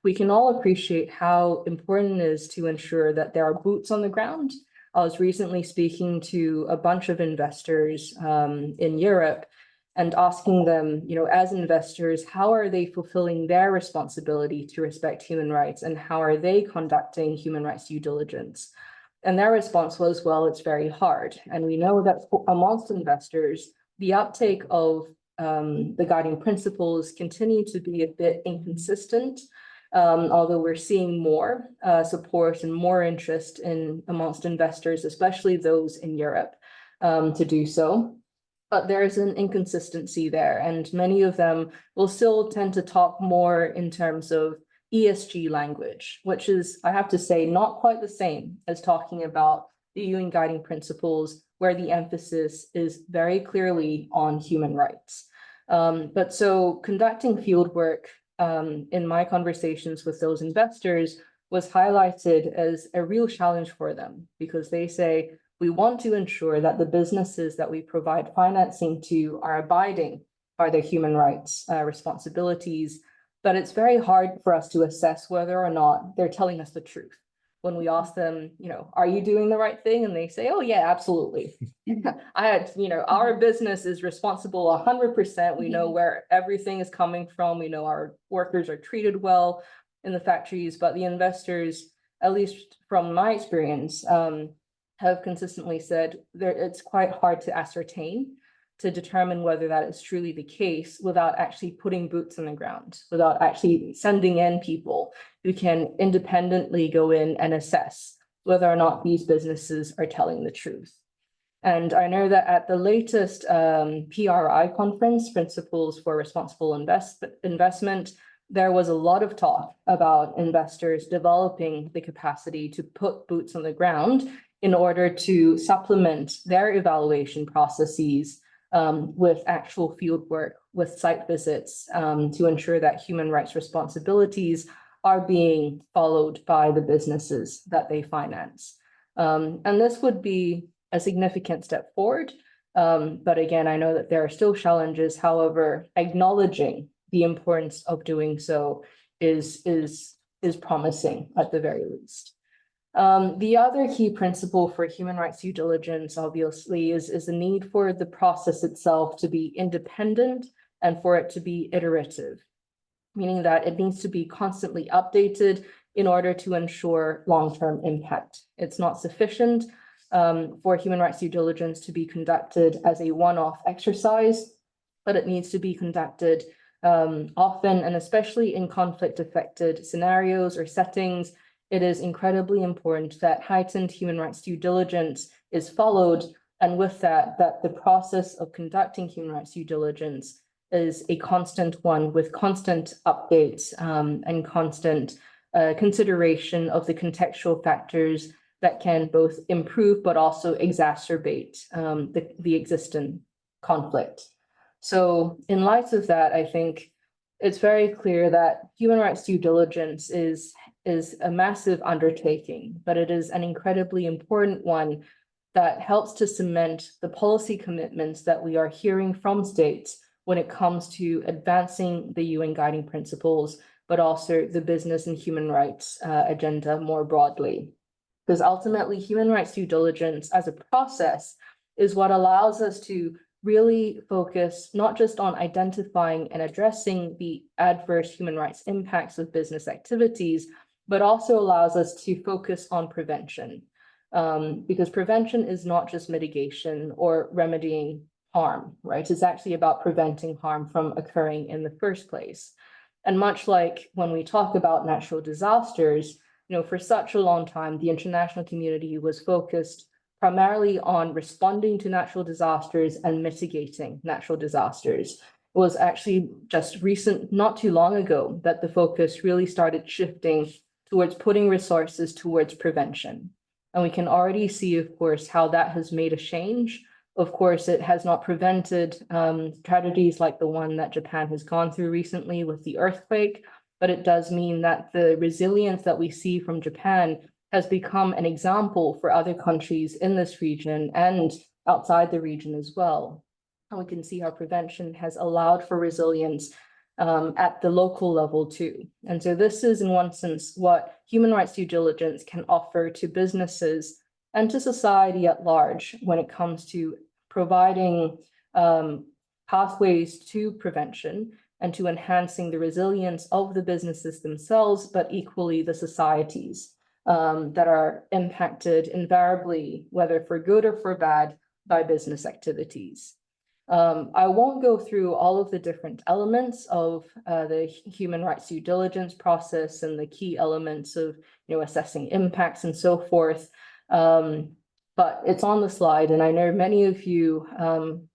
we can all appreciate how important it is to ensure that there are boots on the ground. I was recently speaking to a bunch of investors in Europe and asking them, as investors, how are they fulfilling their responsibility to respect human rights, and how are they conducting human rights due diligence? And their response was, well, it's very hard. And we know that amongst investors, the uptake of the guiding principles continue to be a bit inconsistent, although we're seeing more support and more interest amongst investors, especially those in Europe, to do so. But there's an inconsistency there, and many of them will still tend to talk more in terms of ESG language, which is, I have to say, not quite the same as talking about the UN guiding principles, where the emphasis is very clearly on human rights. But so conducting field work in my conversations with those investors was highlighted as a real challenge for them, because they say, we want to ensure that the businesses that we provide financing to are abiding by their human rights responsibilities. But it's very hard for us to assess whether or not they're telling us the truth. When we ask them, are you doing the right thing? And they say, oh yeah, absolutely. Our business is responsible 100%. We know where everything is coming from. We know our workers are treated well in the factories, but the investors, at least from my experience, have consistently said it's quite hard to ascertain, to determine whether that is truly the case without actually putting boots on the ground, without actually sending in people who can independently go in and assess whether or not these businesses are telling the truth. And I know that at the latest PRI conference, Principles for Responsible Investment, there was a lot of talk about investors developing the capacity to put boots on the ground in order to supplement their evaluation processes with actual field work, with site visits, to ensure that human rights responsibilities are being followed by the businesses that they finance. And this would be a significant step forward. But again, I know that there are still challenges. However, acknowledging the importance of doing so is is promising at the very least. The other key principle for human rights due diligence, obviously, is the need for the process itself to be independent and for it to be iterative, meaning that it needs to be constantly updated in order to ensure long-term impact. It's not sufficient for human rights due diligence to be conducted as a one-off exercise, but it needs to be conducted often, and especially in conflict-affected scenarios or settings. It is incredibly important that heightened human rights due diligence is followed, and with that the process of conducting human rights due diligence is a constant one with constant updates and constant consideration of the contextual factors that can both improve but also exacerbate the existing conflict. So in light of that, I think it's very clear that human rights due diligence is a massive undertaking, but it is an incredibly important one that helps to cement the policy commitments that we are hearing from states when it comes to advancing the UN guiding principles, but also the business and human rights agenda more broadly. Because ultimately, human rights due diligence as a process is what allows us to really focus not just on identifying and addressing the adverse human rights impacts of business activities, but also allows us to focus on prevention. Because prevention is not just mitigation or remedying harm, right? It's actually about preventing harm from occurring in the first place. And much like when we talk about natural disasters, for such a long time, the international community was focused primarily on responding to natural disasters and mitigating natural disasters. It was actually just not too long ago, that the focus really started shifting towards putting resources towards prevention. And we can already see, of course, how that has made a change. Of course, it has not prevented tragedies like the one that Japan has gone through recently with the earthquake, but it does mean that the resilience that we see from Japan has become an example for other countries in this region and outside the region as well. And we can see how prevention has allowed for resilience at the local level too. And so this is, in one sense, what human rights due diligence can offer to businesses and to society at large when it comes to providing pathways to prevention and to enhancing the resilience of the businesses themselves, but equally the societies that are impacted invariably, whether for good or for bad, by business activities. I won't go through all of the different elements of the human rights due diligence process and the key elements of assessing impacts and so forth, but it's on the slide, and I know many of you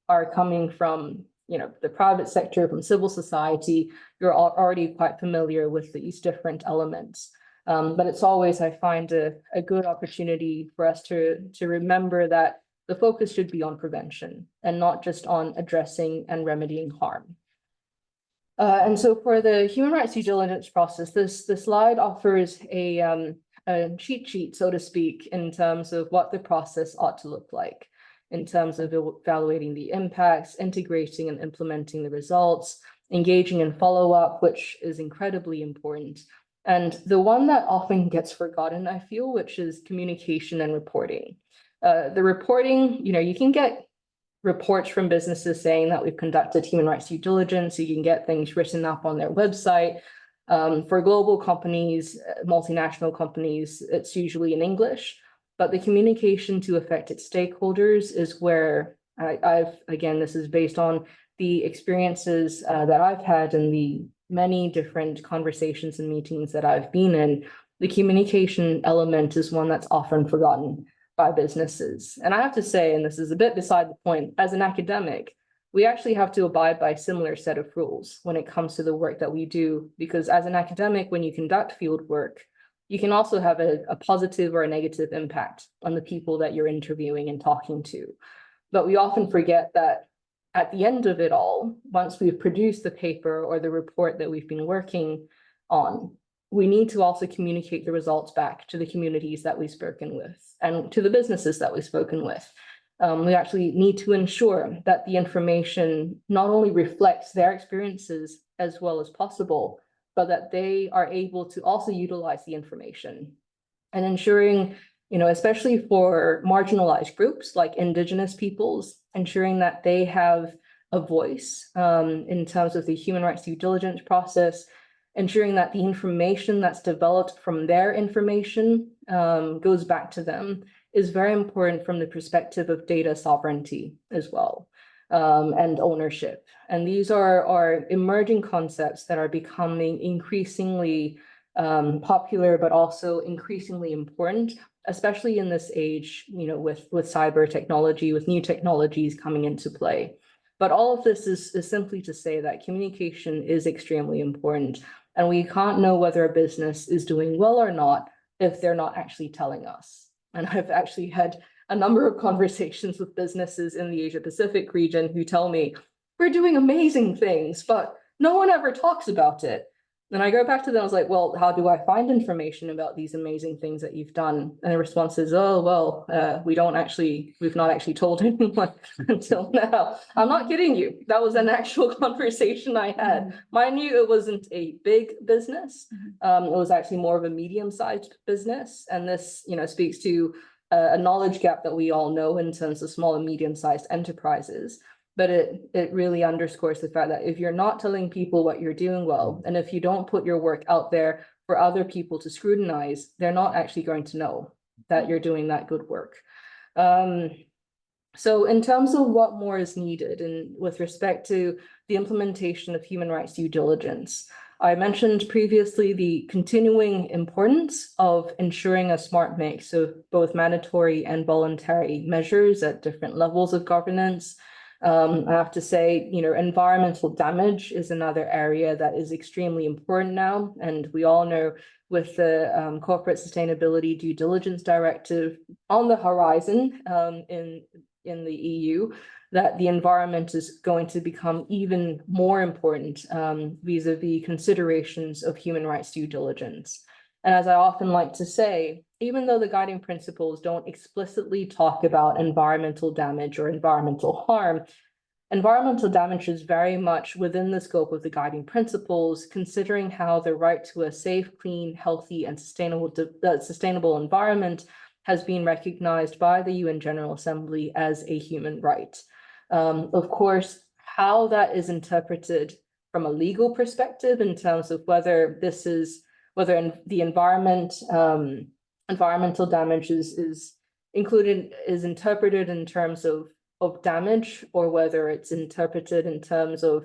are coming from the private sector, from civil society. You're already quite familiar with these different elements. But it's always, I find, a good opportunity for us to remember that the focus should be on prevention and not just on addressing and remedying harm. And so for the human rights due diligence process, the slide offers a cheat sheet, so to speak, in terms of what the process ought to look like, in terms of evaluating the impacts, integrating and implementing the results, engaging in follow-up, which is incredibly important. And the one that often gets forgotten, I feel, which is communication and reporting. The reporting, you can get reports from businesses saying that we've conducted human rights due diligence. You can get things written up on their website. For global companies, multinational companies, it's usually in English, but the communication to affected stakeholders is where again, this is based on the experiences that I've had and the many different conversations and meetings that I've been in. The communication element is one that's often forgotten by businesses. And I have to say, and this is a bit beside the point, as an academic, we actually have to abide by a similar set of rules when it comes to the work that we do, because as an academic, when you conduct field work, you can also have a positive or a negative impact on the people that you're interviewing and talking to. But we often forget that at the end of it all, once we've produced the paper or the report that we've been working on, we need to also communicate the results back to the communities that we've spoken with and to the businesses that we've spoken with. We actually need to ensure that the information not only reflects their experiences as well as possible, but that they are able to also utilize the information and ensuring, especially for marginalized groups like Indigenous peoples, ensuring that they have a voice in terms of the human rights due diligence process, ensuring that the information that's developed from their information goes back to them is very important from the perspective of data sovereignty as well, and ownership. And these are emerging concepts that are becoming increasingly popular, but also increasingly important, especially in this age, with cyber technology, with new technologies coming into play. But all of this is simply to say that communication is extremely important, and we can't know whether a business is doing well or not if they're not actually telling us. And I've actually had a number of conversations with businesses in the Asia Pacific region who tell me, we're doing amazing things, but no one ever talks about it. And I go back to them, I was like, well, how do I find information about these amazing things that you've done? And the response is, oh, well, we've not actually told anyone until now. I'm not kidding you. That was an actual conversation I had. Mind you, it wasn't a big business. It was actually more of a medium-sized business. And this, speaks to a knowledge gap that we all know in terms of small and medium-sized enterprises. But it really underscores the fact that if you're not telling people what you're doing well, and if you don't put your work out there for other people to scrutinize, they're not actually going to know that you're doing that good work. So in terms of what more is needed, and with respect to the implementation of human rights due diligence, I mentioned previously the continuing importance of ensuring a smart mix of both mandatory and voluntary measures at different levels of governance. I have to say, environmental damage is another area that is extremely important now. And we all know with the Corporate Sustainability Due Diligence Directive on the horizon in the EU, that the environment is going to become even more important vis-a-vis considerations of human rights due diligence. And as I often like to say, even though the guiding principles don't explicitly talk about environmental damage or environmental harm, environmental damage is very much within the scope of the guiding principles, considering how the right to a safe, clean, healthy, and sustainable environment has been recognized by the UN General Assembly as a human right. Of course, how that is interpreted from a legal perspective in terms of whether the environmental damage is interpreted in terms of damage, or whether it's interpreted in terms of,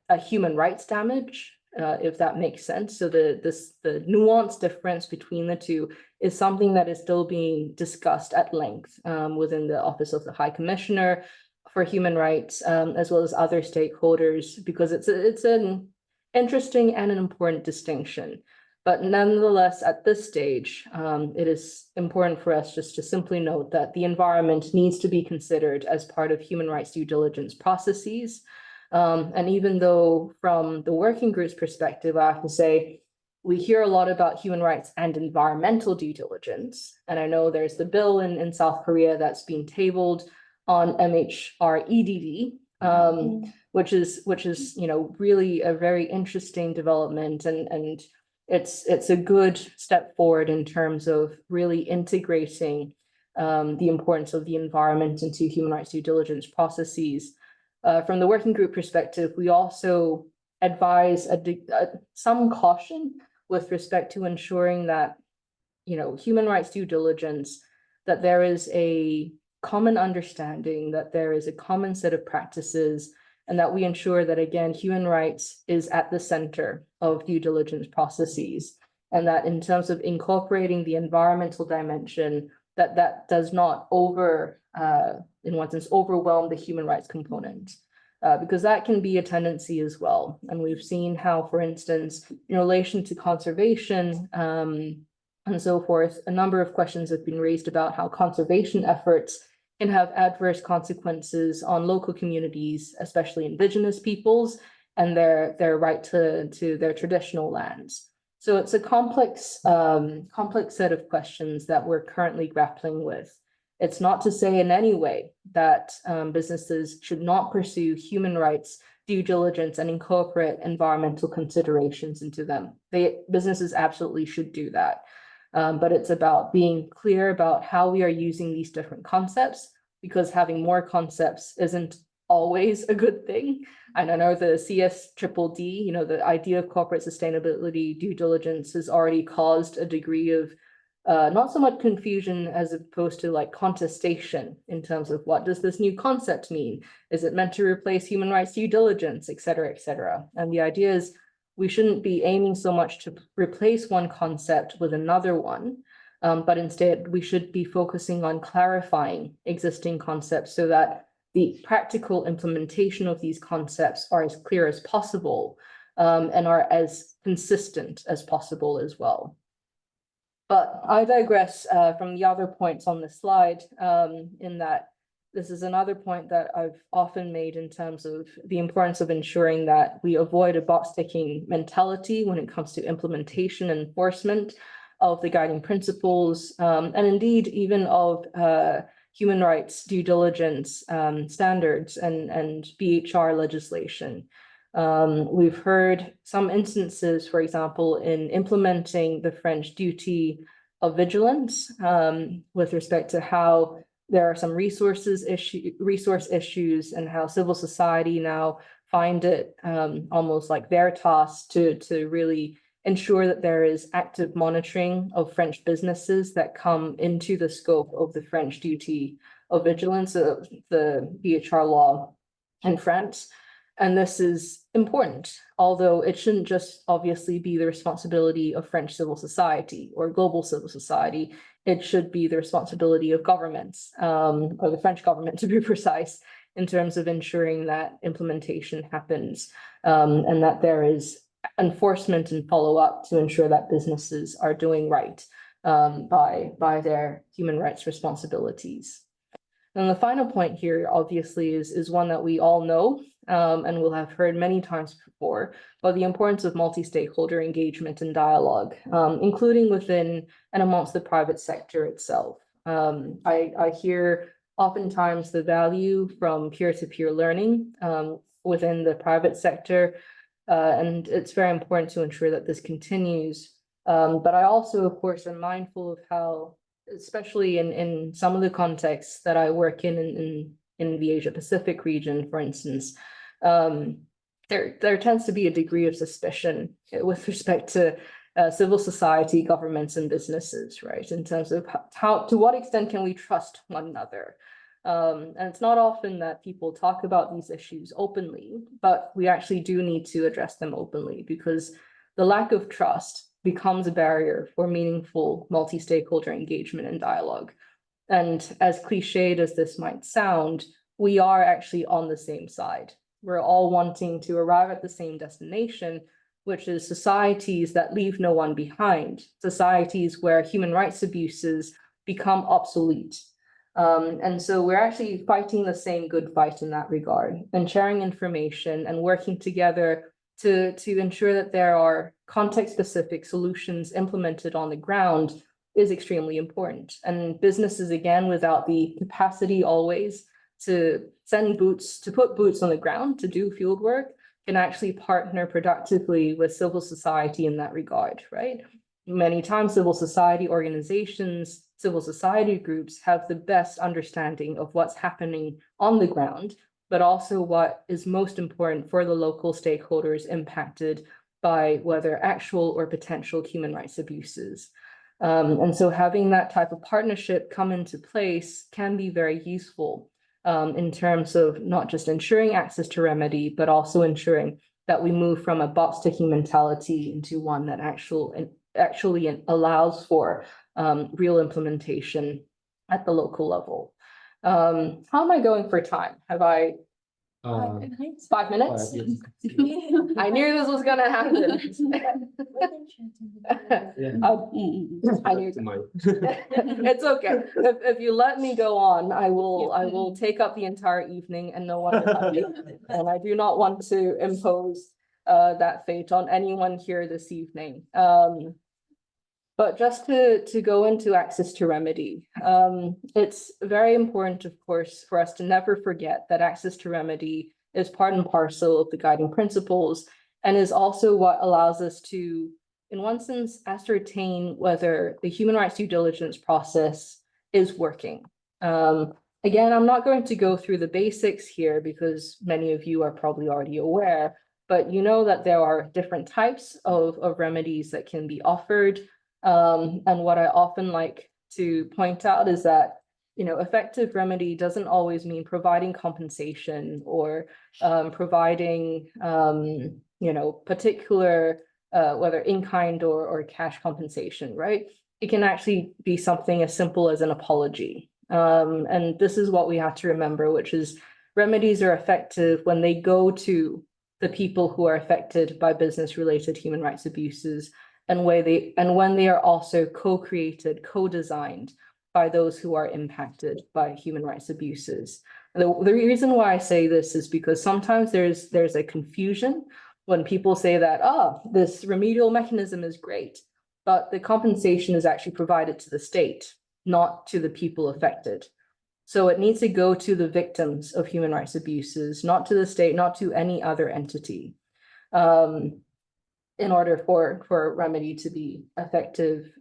a human rights damage, if that makes sense. So the nuanced difference between the two is something that is still being discussed at length within the Office of the High Commissioner for Human Rights, as well as other stakeholders, because it's an interesting and an important distinction. But nonetheless, at this stage, it is important for us just to simply note that the environment needs to be considered as part of human rights due diligence processes. And even though from the working group's perspective, I have to say, we hear a lot about human rights and environmental due diligence. And I know there's the bill in South Korea that's been tabled on MHREDD, which is really a very interesting development, and it's a good step forward in terms of really integrating the importance of the environment into human rights due diligence processes. From the working group perspective, we also advise some caution with respect to ensuring that, human rights due diligence, that there is a common understanding, that there is a common set of practices, and that we ensure that, again, human rights is at the center of due diligence processes, and that in terms of incorporating the environmental dimension, that does not in one sense, overwhelm the human rights component, because that can be a tendency as well. And we've seen how, for instance, in relation to conservation and so forth, a number of questions have been raised about how conservation efforts can have adverse consequences on local communities, especially Indigenous peoples, and their right to their traditional lands. So it's a complex set of questions that we're currently grappling with. It's not to say in any way that businesses should not pursue human rights due diligence and incorporate environmental considerations into them. Businesses absolutely should do that. But it's about being clear about how we are using these different concepts, because having more concepts isn't always a good thing. And I know the CSDDD, the idea of corporate sustainability due diligence has already caused a degree of not so much confusion as opposed to like contestation in terms of what does this new concept mean? Is it meant to replace human rights due diligence, et cetera, et cetera? And the idea is we shouldn't be aiming so much to replace one concept with another one, but instead we should be focusing on clarifying existing concepts so that the practical implementation of these concepts are as clear as possible and are as consistent as possible as well. But I digress from the other points on the slide in that this is another point that I've often made in terms of the importance of ensuring that we avoid a box-ticking mentality when it comes to implementation and enforcement of the guiding principles, and indeed even of human rights due diligence standards and BHR legislation. We've heard some instances, for example, in implementing the French duty of vigilance with respect to how there are some resource issues and how civil society now find it almost like their task to really ensure that there is active monitoring of French businesses that come into the scope of the French duty of vigilance, the BHR law in France. And this is important, although it shouldn't just obviously be the responsibility of French civil society or global civil society. It should be the responsibility of governments, or the French government to be precise, in terms of ensuring that implementation happens and that there is enforcement and follow-up to ensure that businesses are doing right by their human rights responsibilities. And the final point here, obviously, is one that we all know and will have heard many times before, but the importance of multi-stakeholder engagement and dialogue, including within and amongst the private sector itself. I hear oftentimes the value from peer-to-peer learning within the private sector, and it's very important to ensure that this continues. But I also, of course, am mindful of how, especially in some of the contexts that I work in the Asia Pacific region, for instance, there tends to be a degree of suspicion with respect to civil society, governments, and businesses, right? In terms of to what extent can we trust one another? And it's not often that people talk about these issues openly, but we actually do need to address them openly, because the lack of trust becomes a barrier for meaningful multi-stakeholder engagement and dialogue. And as cliched as this might sound, we are actually on the same side. We're all wanting to arrive at the same destination, which is societies that leave no one behind, societies where human rights abuses become obsolete. And so we're actually fighting the same good fight in that regard, and sharing information and working together to ensure that there are context-specific solutions implemented on the ground is extremely important. And businesses, again, without the capacity always to put boots on the ground to do field work, can actually partner productively with civil society in that regard, right? Many times civil society organizations, civil society groups have the best understanding of what's happening on the ground, but also what is most important for the local stakeholders impacted by whether actual or potential human rights abuses. And so having that type of partnership come into place can be very useful in terms of not just ensuring access to remedy, but also ensuring that we move from a box-ticking mentality into one that actually allows for real implementation at the local level. How am I going for time? Have I 5 minutes? I knew this was gonna happen. I knew it's okay. If you let me go on, I will take up the entire evening and no one will have me. And I do not want to impose that fate on anyone here this evening. But just to go into access to remedy, it's very important, of course, for us to never forget that access to remedy is part and parcel of the guiding principles, and is also what allows us to, in one sense, ascertain whether the human rights due diligence process is working. Again, I'm not going to go through the basics here because many of you are probably already aware, but you know that there are different types of remedies that can be offered. And what I often like to point out is that, effective remedy doesn't always mean providing compensation or providing, particular, whether in-kind or cash compensation, right? It can actually be something as simple as an apology. And this is what we have to remember, which is remedies are effective when they go to the people who are affected by business-related human rights abuses, and when they are also co-created, co-designed by those who are impacted by human rights abuses. The reason why I say this is because sometimes there's a confusion when people say that, this remedial mechanism is great, but the compensation is actually provided to the state, not to the people affected. So it needs to go to the victims of human rights abuses, not to the state, not to any other entity, in order for remedy to be effective.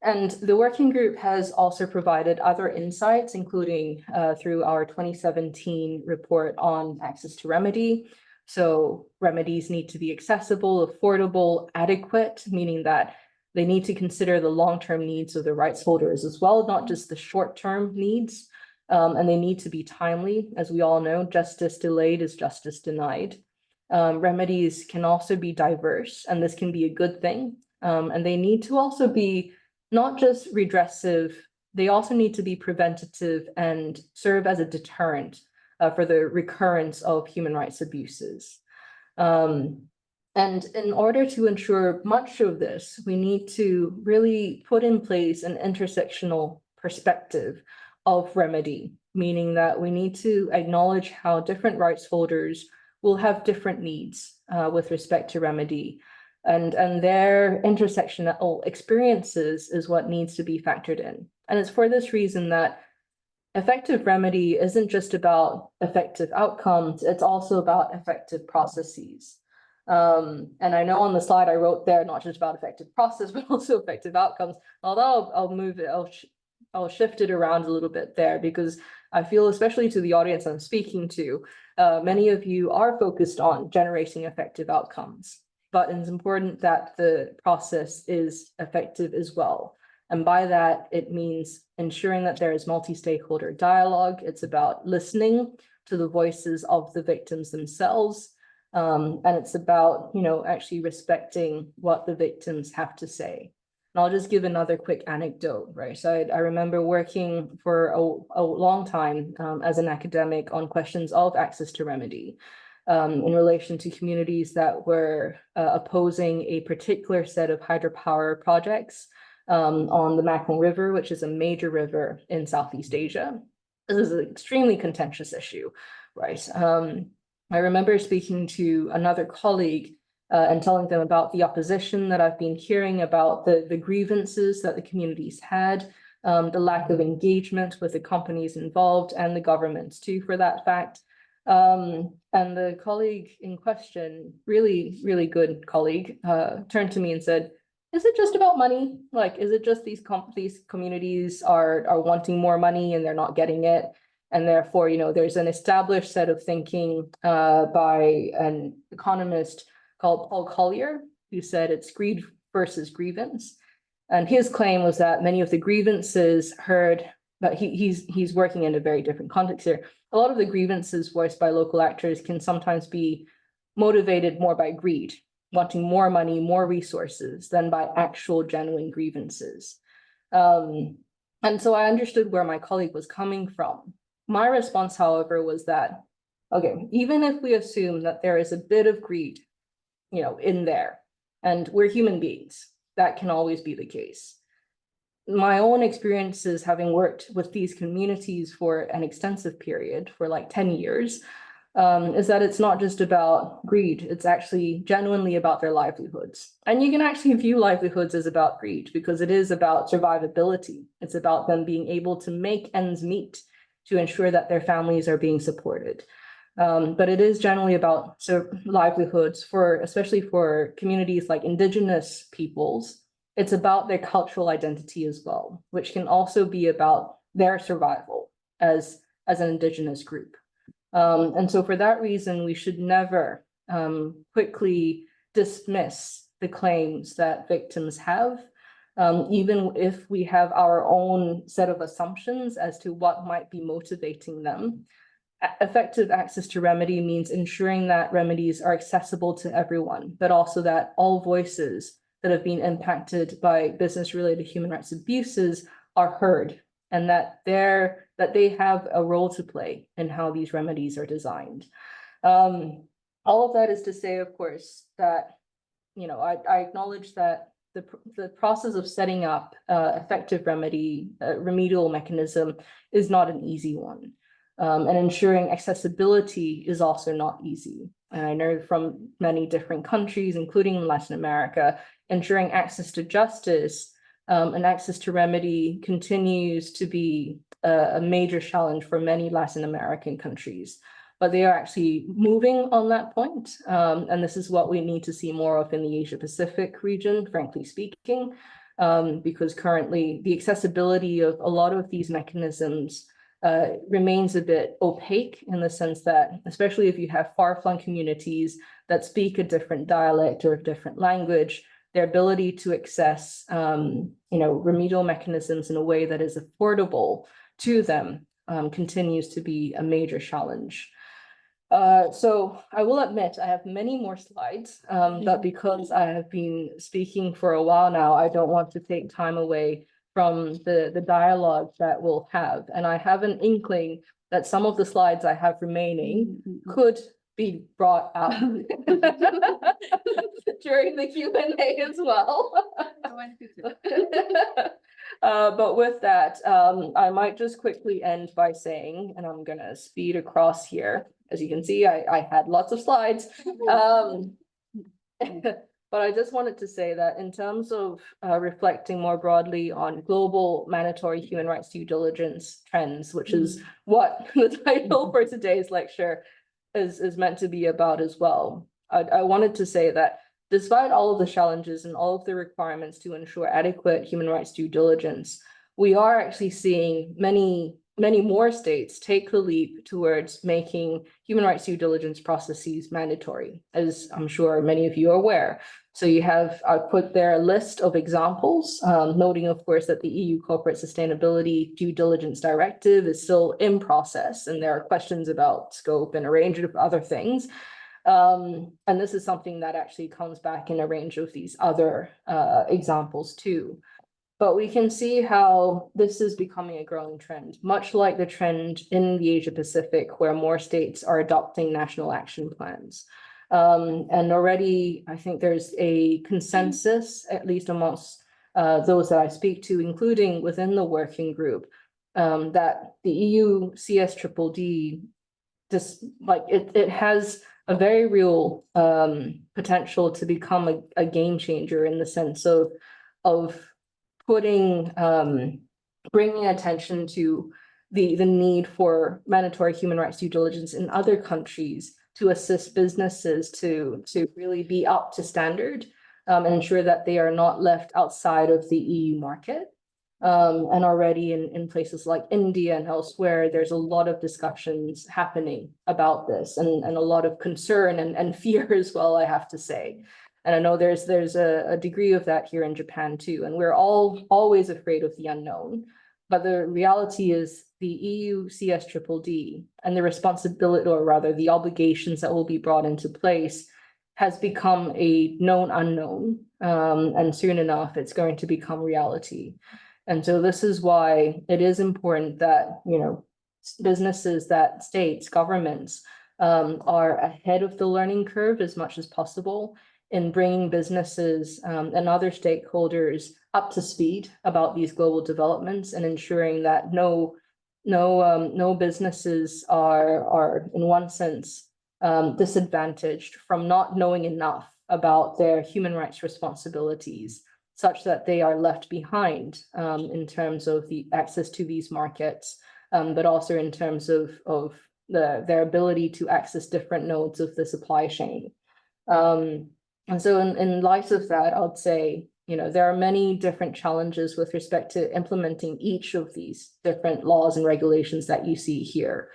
And the working group has also provided other insights, including through our 2017 report on access to remedy. So remedies need to be accessible, affordable, adequate, meaning that they need to consider the long-term needs of the rights holders as well, not just the short-term needs. And they need to be timely. As we all know, justice delayed is justice denied. Remedies can also be diverse, and this can be a good thing. And they need to also be not just redressive, they also need to be preventative and serve as a deterrent for the recurrence of human rights abuses. And in order to ensure much of this, we need to really put in place an intersectional perspective of remedy, meaning that we need to acknowledge how different rights holders will have different needs with respect to remedy. And their intersectional experiences is what needs to be factored in. And it's for this reason that effective remedy isn't just about effective outcomes, it's also about effective processes. And I know on the slide I wrote there, not just about effective process, but also effective outcomes. Although I'll move it, I'll shift it around a little bit there, because I feel, especially to the audience I'm speaking to, many of you are focused on generating effective outcomes, but it's important that the process is effective as well. And by that, it means ensuring that there is multi-stakeholder dialogue. It's about listening to the voices of the victims themselves. And it's about, actually respecting what the victims have to say. And I'll just give another quick anecdote, right? So I remember working for a long time as an academic on questions of access to remedy in relation to communities that were opposing a particular set of hydropower projects on the Mekong River, which is a major river in Southeast Asia. This is an extremely contentious issue, right? I remember speaking to another colleague and telling them about the opposition that I've been hearing about the grievances that the communities had, the lack of engagement with the companies involved and the governments too, for that fact. And the colleague in question, really, really good colleague, turned to me and said, is it just about money? Like, is it just these communities are wanting more money and they're not getting it? And therefore, there's an established set of thinking by an economist called Paul Collier, who said it's greed versus grievance. And his claim was that many of the grievances heard, but he's working in a very different context here. A lot of the grievances voiced by local actors can sometimes be motivated more by greed, wanting more money, more resources than by actual genuine grievances. And so I understood where my colleague was coming from. My response, however, was that, okay, even if we assume that there is a bit of greed, in there, and we're human beings, that can always be the case. My own experiences, having worked with these communities for an extensive period, for like 10 years, is that it's not just about greed, it's actually genuinely about their livelihoods. And you can actually view livelihoods as about greed, because it is about survivability. It's about them being able to make ends meet to ensure that their families are being supported. But it is generally about livelihoods especially for communities like indigenous peoples. It's about their cultural identity as well, which can also be about their survival as an indigenous group. And so for that reason, we should never quickly dismiss the claims that victims have, even if we have our own set of assumptions as to what might be motivating them. Effective access to remedy means ensuring that remedies are accessible to everyone, but also that all voices that have been impacted by business-related human rights abuses are heard, and that they have a role to play in how these remedies are designed. All of that is to say, of course, that I acknowledge that the process of setting up effective remedial mechanism is not an easy one. And ensuring accessibility is also not easy. And I know from many different countries, including Latin America, ensuring access to justice and access to remedy continues to be a major challenge for many Latin American countries. But they are actually moving on that point. And this is what we need to see more of in the Asia Pacific region, frankly speaking, because currently the accessibility of a lot of these mechanisms remains a bit opaque in the sense that, especially if you have far-flung communities that speak a different dialect or a different language, their ability to access remedial mechanisms in a way that is affordable to them continues to be a major challenge. So I will admit I have many more slides, but because I have been speaking for a while now, I don't want to take time away from the dialogue that we'll have. And I have an inkling that some of the slides I have remaining could be brought out during the Q&A as well. But with that, I might just quickly end by saying, and I'm going to speed across here. As you can see, I had lots of slides. But I just wanted to say that in terms of reflecting more broadly on global mandatory human rights due diligence trends, which is what the title for today's lecture is meant to be about as well. I wanted to say that despite all of the challenges and all of the requirements to ensure adequate human rights due diligence, we are actually seeing many more states take the leap towards making human rights due diligence processes mandatory, as I'm sure many of you are aware. So you have, I put there a list of examples, noting, of course, that the EU Corporate Sustainability Due Diligence Directive is still in process, and there are questions about scope and a range of other things. And this is something that actually comes back in a range of these other examples too. But we can see how this is becoming a growing trend, much like the trend in the Asia Pacific, where more states are adopting national action plans. And already, I think there's a consensus, at least amongst those that I speak to, including within the working group, that the EU CSDDD, just like it has a very real potential to become a game changer in the sense of bringing attention to the need for mandatory human rights due diligence in other countries to assist businesses to really be up to standard and ensure that they are not left outside of the EU market. And already in places like India and elsewhere, there's a lot of discussions happening about this and a lot of concern and fear as well, I have to say. And I know there's a degree of that here in Japan too, and we're always afraid of the unknown. But the reality is the EU CSDDD and the responsibility, or rather the obligations that will be brought into place, has become a known unknown. And soon enough, it's going to become reality. And so this is why it is important that, businesses, that states, governments are ahead of the learning curve as much as possible in bringing businesses and other stakeholders up to speed about these global developments and ensuring that no businesses are in one sense disadvantaged from not knowing enough about their human rights responsibilities, such that they are left behind in terms of the access to these markets, but also in terms of their ability to access different nodes of the supply chain. And so in light of that, I would say, there are many different challenges with respect to implementing each of these different laws and regulations that you see here.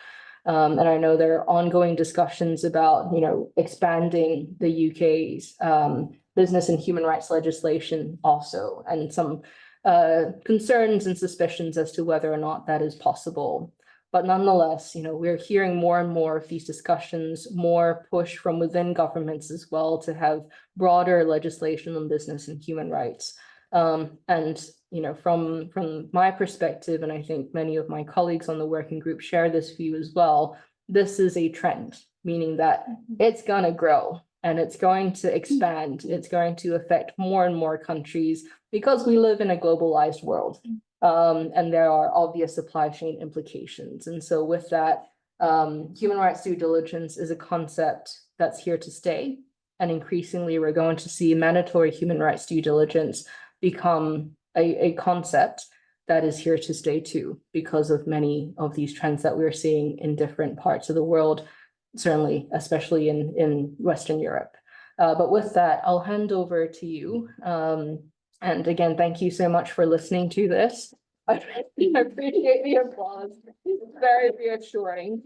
And I know there are ongoing discussions about, expanding the UK's business and human rights legislation also, and some concerns and suspicions as to whether or not that is possible. But nonetheless, we're hearing more and more of these discussions, more push from within governments as well to have broader legislation on business and human rights. And from my perspective, and I think many of my colleagues on the working group share this view as well, this is a trend, meaning that it's going to grow and it's going to expand. It's going to affect more and more countries because we live in a globalized world. And there are obvious supply chain implications. And so with that, human rights due diligence is a concept that's here to stay. And increasingly, we're going to see mandatory human rights due diligence become a concept that is here to stay too, because of many of these trends that we're seeing in different parts of the world, certainly, especially in Western Europe. But with that, I'll hand over to you. And again, thank you so much for listening to this. I appreciate the applause. It's very reassuring.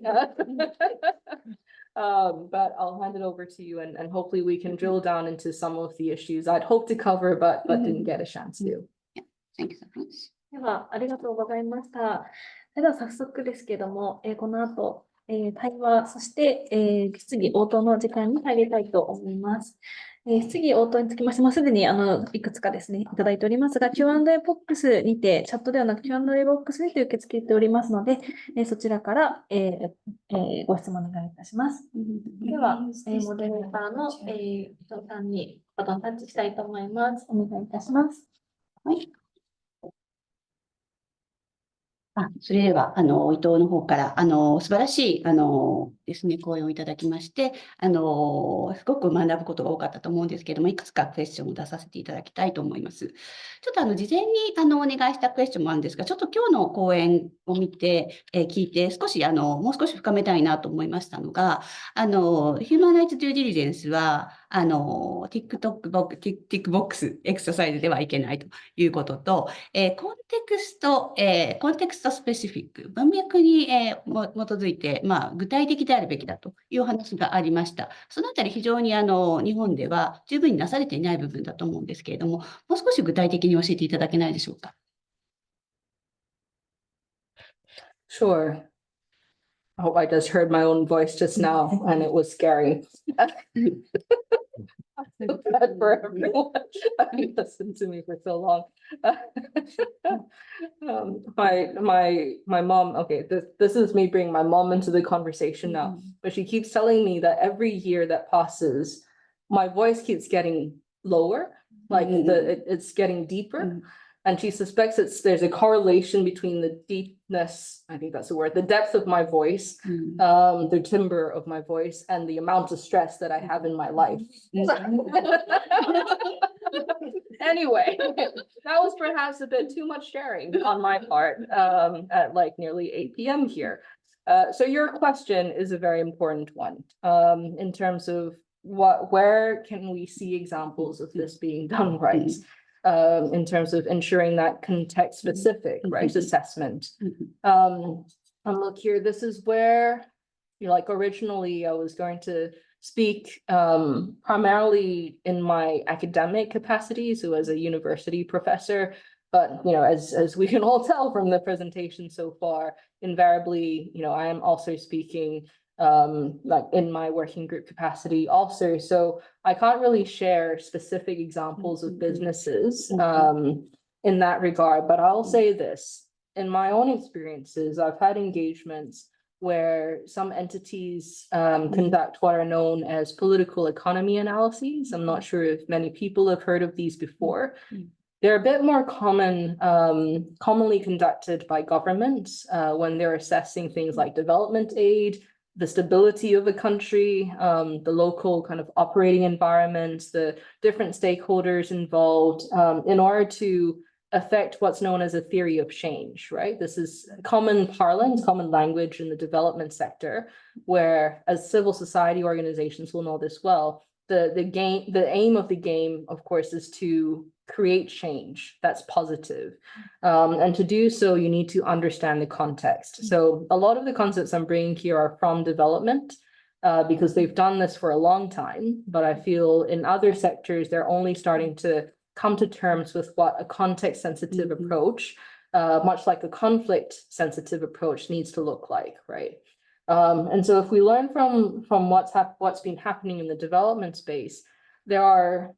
But I'll hand it over to you, and hopefully we can drill down into some of the issues I'd hoped to cover, but didn't get a chance to. Yeah, thank you so much. では、ありがとうございました。では、早速ですけども、この後、対話、そして、質疑応答の時間に入りたいと思います。質疑応答につきましても、すでにいくつかですね、いただいておりますが、Q&A ボックスにて、チャットではなく Q&A ボックスにて受け付けておりますので、そちらから、ご質問お願いいたします。では、モデレーターの伊藤さんにバトンタッチしたいと思います。お願いいたします。はい。それでは、伊藤の方から、素晴らしい、ですね、講演をいただきまして、すごく学ぶことが多かったと思うんですけれども、いくつかクエスチョンを出させていただきたいと思います。ちょっと事前にお願いしたクエスチョンもあるんですが、ちょっと今日の講演を見て、聞いて、少し、もう少し深めたいなと思いましたのが、ヒューマンライツデューディリジェンスは、ティックボックスエクササイズではいけないということと、コンテクストスペシフィック、文脈に、基づいて、具体的であるべきだという話がありました。そのあたり非常に日本では十分になされていない部分だと思うんですけれども、もう少し具体的に教えていただけないでしょうか。Sure. I hope I just heard my own voice just now, and it was scary. I feel bad for everyone. I've listened to me for so long. My mom, okay, this is me bringing my mom into the conversation now, but she keeps telling me that every year that passes, my voice keeps getting lower, like it's getting deeper. And she suspects there's a correlation between the deepness, I think that's the word, the depth of my voice, the timbre of my voice, and the amount of stress that I have in my life. Anyway, that was perhaps a bit too much sharing on my part at like nearly 8 p.m. here. So your question is a very important one in terms of where can we see examples of this being done right? In terms of ensuring that context-specific, right, assessment. And look here, this is where, like originally I was going to speak primarily in my academic capacity, so as a university professor, but, as we can all tell from the presentation so far, invariably, I am also speaking like in my working group capacity also. So I can't really share specific examples of businesses in that regard, but I'll say this. In my own experiences, I've had engagements where some entities conduct what are known as political economy analyses. I'm not sure if many people have heard of these before. They're a bit more commonly conducted by governments when they're assessing things like development aid, the stability of a country, the local kind of operating environments, the different stakeholders involved, in order to affect what's known as a theory of change, right? This is common parlance, common language in the development sector, where as civil society organizations will know this well, the aim of the game, of course, is to create change that's positive. And to do so, you need to understand the context. So a lot of the concepts I'm bringing here are from development, because they've done this for a long time, but I feel in other sectors, they're only starting to come to terms with what a context-sensitive approach, much like a conflict-sensitive approach, needs to look like, right? And so if we learn from what's been happening in the development space, there are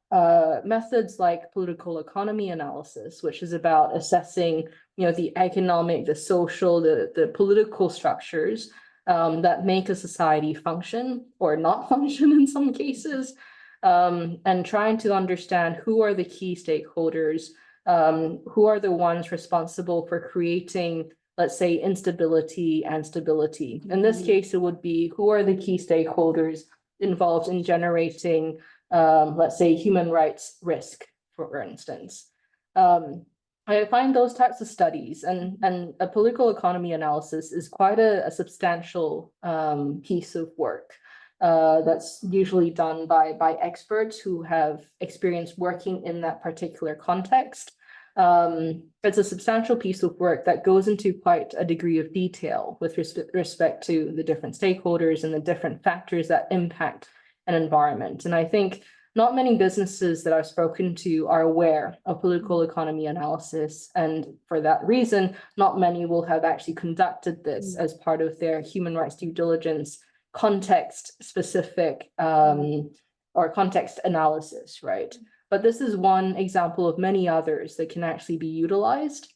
methods like political economy analysis, which is about assessing, the economic, the social, the political structures that make a society function or not function in some cases, and trying to understand who are the key stakeholders, who are the ones responsible for creating, let's say, instability and stability. In this case, it would be who are the key stakeholders involved in generating, let's say, human rights risk, for instance. I find those types of studies and a political economy analysis is quite a substantial piece of work that's usually done by experts who have experience working in that particular context. It's a substantial piece of work that goes into quite a degree of detail with respect to the different stakeholders and the different factors that impact an environment. And I think not many businesses that I've spoken to are aware of political economy analysis. And for that reason, not many will have actually conducted this as part of their human rights due diligence context specific or context analysis, right? But this is one example of many others that can actually be utilized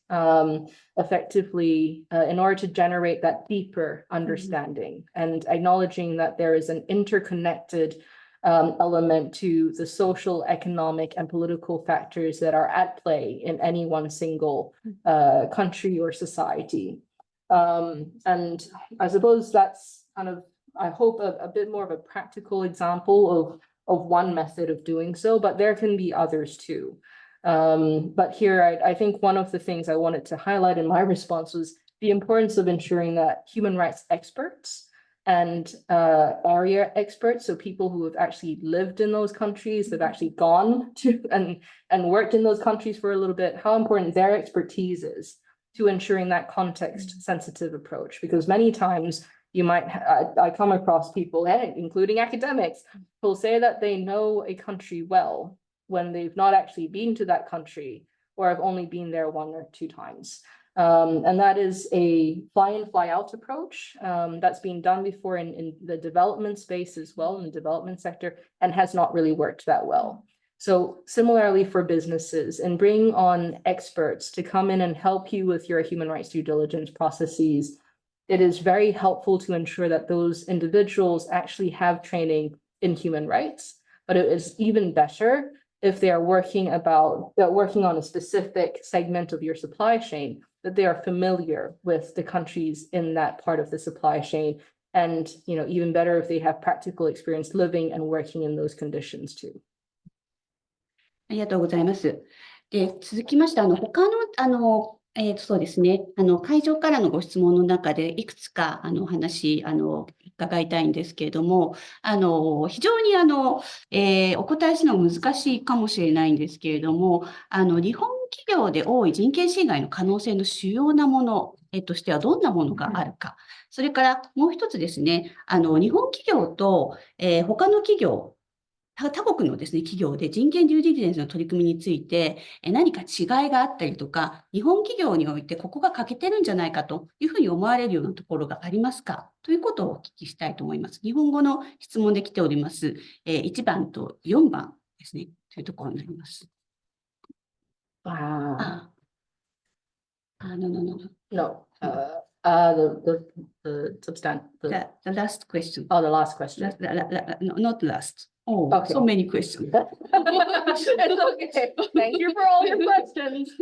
effectively in order to generate that deeper understanding and acknowledging that there is an interconnected element to the social, economic, and political factors that are at play in any one single country or society. And I suppose that's kind of, I hope, a bit more of a practical example of one method of doing so, but there can be others too. But here, I think one of the things I wanted to highlight in my response was the importance of ensuring that human rights experts and area experts, so people who have actually lived in those countries, have actually gone to and worked in those countries for a little bit, how important their expertise is to ensuring that context-sensitive approach. Because many times you might, I come across people, including academics, who'll say that they know a country well when they've not actually been to that country or have only been there 1 or 2 times. And that is a fly-in, fly-out approach that's been done before in the development space as well, in the development sector, and has not really worked that well. So similarly for businesses, and bringing on experts to come in and help you with your human rights due diligence processes, it is very helpful to ensure that those individuals actually have training in human rights, but it is even better if they are working on a specific segment of your supply chain, that they are familiar with the countries in that part of the supply chain. And, even better if they have practical experience living and working in those conditions too. ありがとうございます。で、続きまして、他の、そうですね、会場からのご質問の中で、いくつか、お話、伺いたいんですけれども、非常に、お答えするのは難しいかもしれないんですけれども、日本企業で多い人権侵害の可能性の主要なもの、としてはどんなものがあるか。それからもう一つですね、日本企業と、他の企業、他国のですね、企業で人権デューディリジェンスの取り組みについて、何か違いがあったりとか、日本企業においてここが欠けてるんじゃないかというふうに思われるようなところがありますかということをお聞きしたいと思います。日本語の質問で来ております。1番と4番ですね、というところになります。No. The last question. Oh, the last question. Not last. Oh, Okay. So many questions. It's okay. Thank you for all your questions.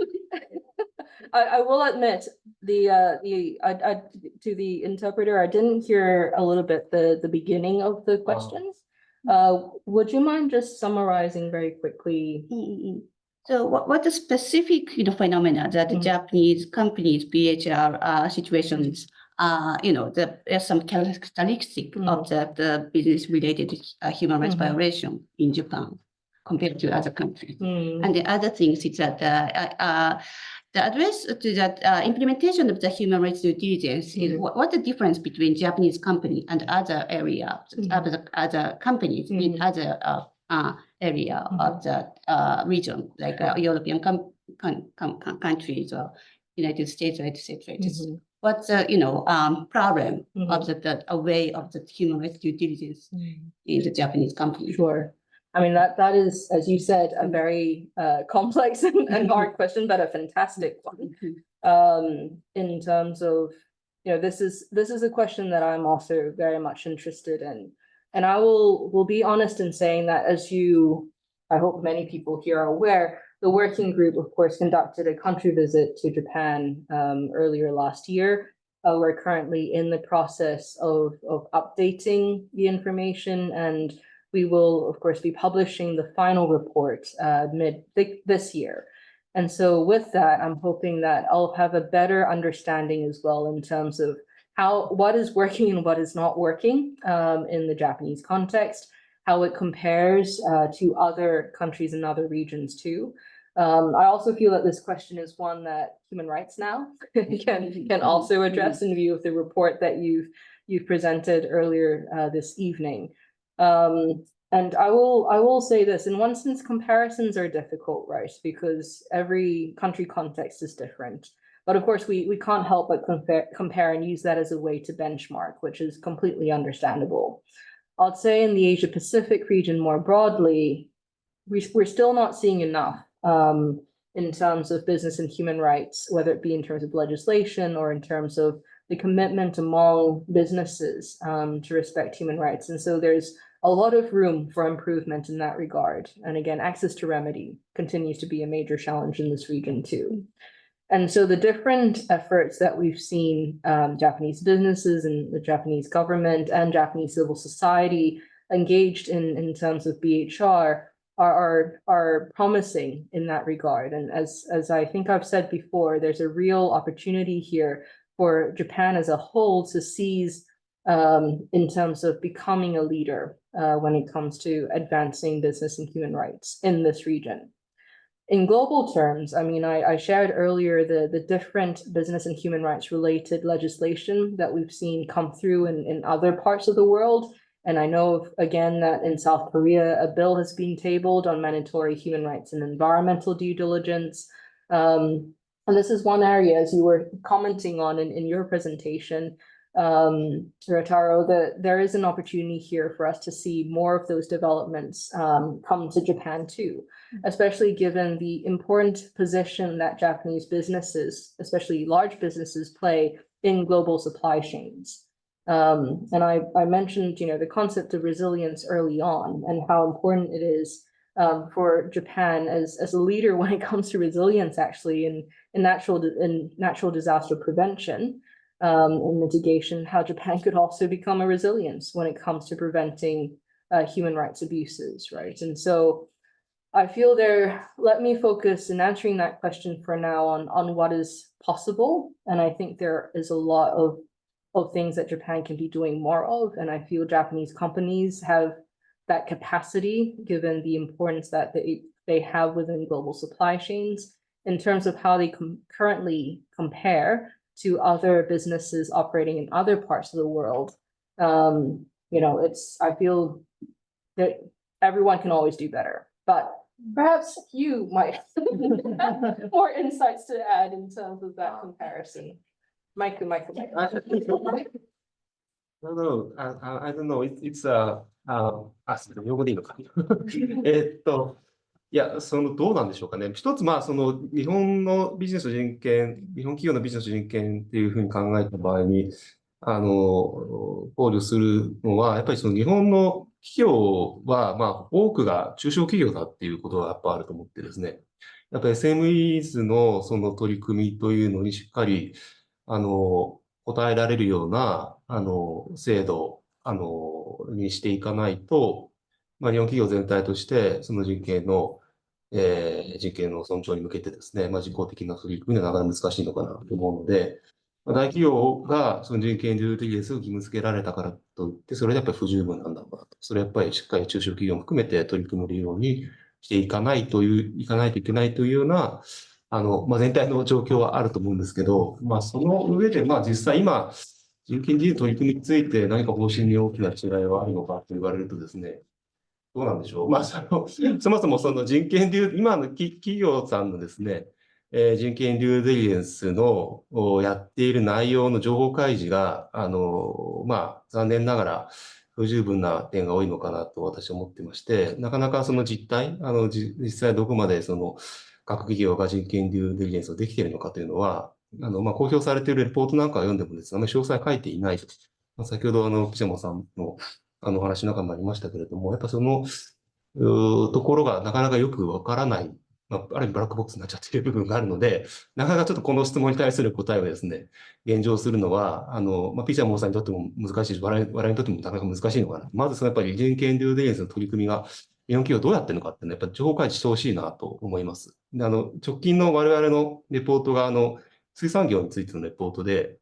I will admit to the interpreter, I didn't hear a little bit the beginning of the questions. Would you mind just summarizing very quickly So what the specific, phenomena that the Japanese companies BHR situations there's some characteristic of the business-related human rights violation in Japan compared to other countries. And the other things is that the address to that implementation of the human rights due diligence is what the difference between Japanese company and other areas, other companies in other area of the region, like European countries or United States, etc. What's the problem of the way of the human rights due diligence in the Japanese company? Sure. I mean, that is, as you said, a very complex and hard question, but a fantastic one. In terms of, this is a question that I'm also very much interested in. And I will be honest in saying that, as I hope many people here are aware, the working group, of course, conducted a country visit to Japan earlier last year. We're currently in the process of updating the information, and we will, of course, be publishing the final report mid this year. And so with that, I'm hoping that I'll have a better understanding as well in terms of what is working and what is not working in the Japanese context, how it compares to other countries and other regions too. I also feel that this question is one that Human Rights Now can also address in view of the report that you've presented earlier this evening. And I will say this, in one sense, comparisons are difficult, right? Because every country context is different. But of course, we can't help but compare and use that as a way to benchmark, which is completely understandable. I'd say in the Asia Pacific region more broadly, we're still not seeing enough in terms of business and human rights, whether it be in terms of legislation or in terms of the commitment among businesses to respect human rights. And so there's a lot of room for improvement in that regard. And again, access to remedy continues to be a major challenge in this region too. And so the different efforts that we've seen Japanese businesses and the Japanese government and Japanese civil society engaged in terms of BHR are promising in that regard. And as I think I've said before, there's a real opportunity here for Japan as a whole to seize in terms of becoming a leader when it comes to advancing business and human rights in this region. In global terms, I mean, I shared earlier the different business and human rights related legislation that we've seen come through in other parts of the world. And I know, again, that in South Korea, a bill has been tabled on mandatory human rights and environmental due diligence. And this is one area, as you were commenting on in your presentation, Hirotaro, that there is an opportunity here for us to see more of those developments come to Japan too, especially given the important position that Japanese businesses, especially large businesses, play in global supply chains. And I mentioned, the concept of resilience early on and how important it is for Japan as a leader when it comes to resilience, actually, in natural disaster prevention. And mitigation, how Japan could also become a resilience when it comes to preventing human rights abuses, right? And so I feel let me focus in answering that question for now on what is possible. And I think there is a lot of things that Japan can be doing more of. And I feel Japanese companies have that capacity, given the importance that they have within global supply chains, in terms of how they currently compare to other businesses operating in other parts of the world. I feel that everyone can always do better, but perhaps you might have more insights to add in terms of that comparison. Mike. No, I don't know. It's 用語でいいのか。いや、どうなんでしょうかね。一つ、日本のビジネス人権、日本企業のビジネス人権っていうふうに考えた場合に、考慮するのは、やっぱり日本の企業は、多くが中小企業だっていうことがやっぱあると思ってですね。やっぱり SMEs の取り組みというのにしっかり、応えられるような、制度、にしていかないと、日本企業全体として、その人権の、人権の尊重に向けてですね、自公的な取り組みはなかなか難しいのかなと思うので、大企業がその人権デューティリジェンスを義務付けられたからといって、それでやっぱり不十分なんだろうなと。それはやっぱりしっかり中小企業も含めて取り組めるようにしていかないといけないというような、全体の状況はあると思うんですけど、その上で、実際今、人権 DD 取り組みについて何か方針に大きな違いはあるのかと言われるとですね、どうなんでしょう。そもそもその人権今の企業さんのですね、人権デューデリジェンスのやっている内容の情報開示が、残念ながら不十分な点が多いのかなと私は思ってまして、なかなかその実態、実際どこまでその各企業が人権デューデリジェンスをできているのかというのは、公表されているレポートなんかを読んでもですね、あまり詳細書いていないと。先ほど、ピチャモさんのお話の中もありましたけれども、やっぱそのところがなかなかよくわからない、ある意味ブラックボックスになっちゃっている部分があるので、なかなかちょっとこの質問に対する答えをですね、現状するのは、ピーチャーモーさんにとっても難しいし、我々にとってもなかなか難しいのかな。まずそのやっぱり人権デューデリジェンスの取り組みが、日本企業どうやってるのかっていうのは、やっぱり情報開示してほしいなと思います。で直近の我々のレポートが、水産業についてのレポートで、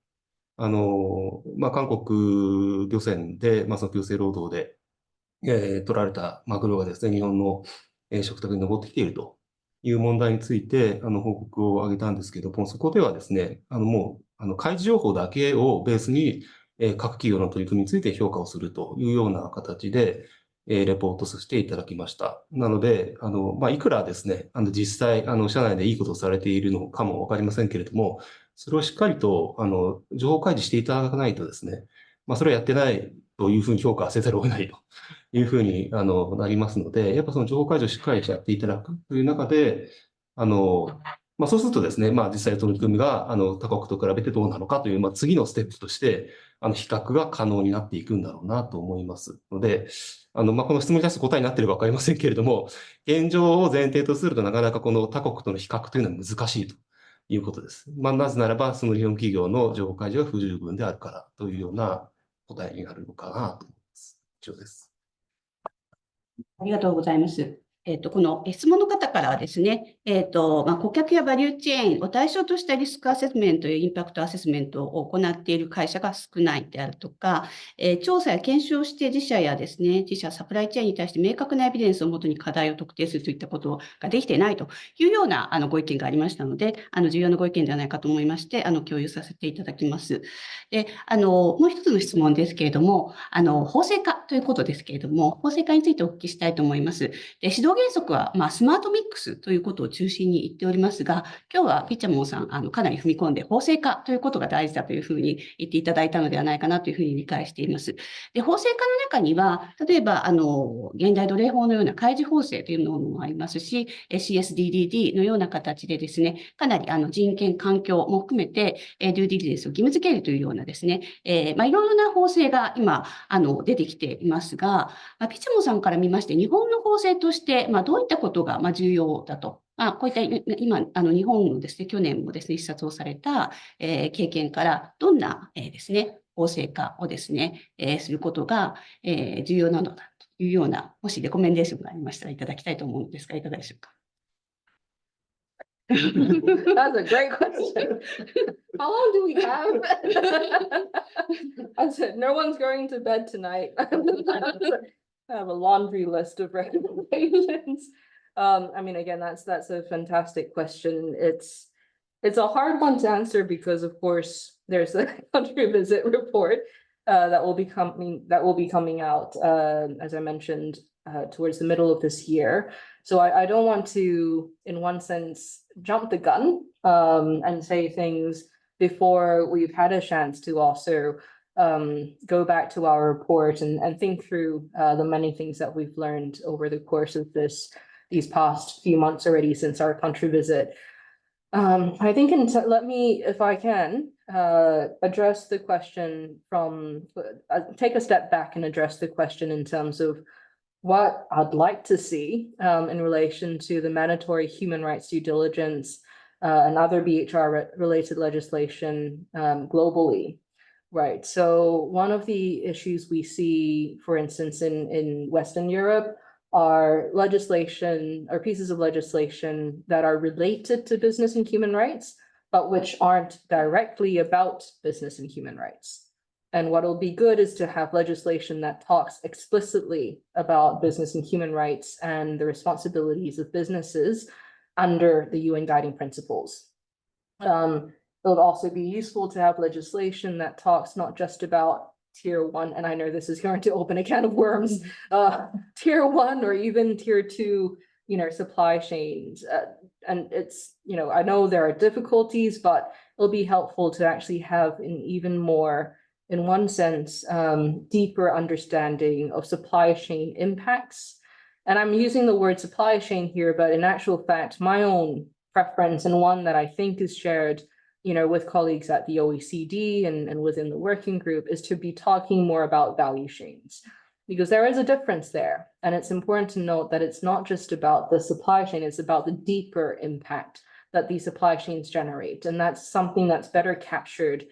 韓国漁船で、その強制労働で、取られたマグロがですね、日本の食卓に上ってきているという問題について、報告を挙げたんですけども、そこではですね、開示情報だけをベースに、各企業の取り組みについて評価をするというような形で、レポートさせていただきました。なので、いくらですね、実際、社内でいいことをされているのかもわかりませんけれども、それをしっかりと、情報開示していただかないとですね、それをやってないというふうに評価せざるを得ないというふうになりますので、やっぱその情報開示をしっかりやっていただくという中で、そうするとですね、実際取り組みが他国と比べてどうなのかという、次のステップとして、比較が可能になっていくんだろうなと思いますので、この質問に対して答えになっているかわかりませんけれども、現状を前提とするとなかなかこの他国との比較というのは難しいということです。なぜならば、その日本企業の情報開示が不十分であるからというような答えになるのかなと思います。以上です。ありがとうございます。この質問の方からはですね、顧客やバリューチェーンを対象としたリスクアセスメントやインパクトアセスメントを行っている会社が少ないであるとか、調査や検証して自社やですね、自社サプライチェーンに対して明確なエビデンスをもとに課題を特定するといったことができていないというようなご意見がありましたので、重要なご意見ではないかと思いまして、共有させていただきます。で、もう一つの質問ですけれども、法制化ということですけれども、法制化についてお聞きしたいと思います。で、指導原則は、スマートミックスということを中心に言っておりますが、今日はピッチャモンさん、かなり踏み込んで、法制化ということが大事だというふうに言っていただいたのではないかなというふうに理解しています。で、法制化の中には、例えば、現代奴隷法のような開示法制というのもありますし、CSDDD のような形でですね、かなり人権、環境も含めて、デューディリジェンスを義務付けるというようなですね、いろいろな法制が今、出てきていますが、ピチャモンさんから見まして、日本の法制として、どういったことが重要だと。こういった今、日本のですね、去年もですね、視察をされた、経験から、どんな、ですね、法制化をですね、することが、重要なのだというような、もしレコメンデーションがありましたらいただきたいと思うんですが、いかがでしょうか。That's a great question. How long do we have? I said, no one's going to bed tonight. I have a laundry list of recommendations. Again, that's a fantastic question. It's a hard one to answer because, of course, there's a country visit report that will be coming out, as I mentioned, towards the middle of this year. So I don't want to, in one sense, jump the gun and say things before we've had a chance to also go back to our report and think through the many things that we've learned over the course of these past few months already since our country visit. I think let me, if I can, address the question from, take a step back and address the question in terms of what I'd like to see in relation to the mandatory human rights due diligence and other BHR related legislation globally. Right. So one of the issues we see, for instance, in Western Europe are legislation or pieces of legislation that are related to business and human rights, but which aren't directly about business and human rights. And what will be good is to have legislation that talks explicitly about business and human rights and the responsibilities of businesses under the UN guiding principles. It would also be useful to have legislation that talks not just about tier 1, and I know this is going to open a can of worms, tier 1 or even tier 2, supply chains. And it's, I know there are difficulties, but it'll be helpful to actually have an even more, in one sense, deeper understanding of supply chain impacts. And I'm using the word supply chain here, but in actual fact, my own preference, and one that I think is shared with colleagues at the OECD and within the working group, is to be talking more about value chains, because there is a difference there. And it's important to note that it's not just about the supply chain, it's about the deeper impact that these supply chains generate. And that's something that's better captured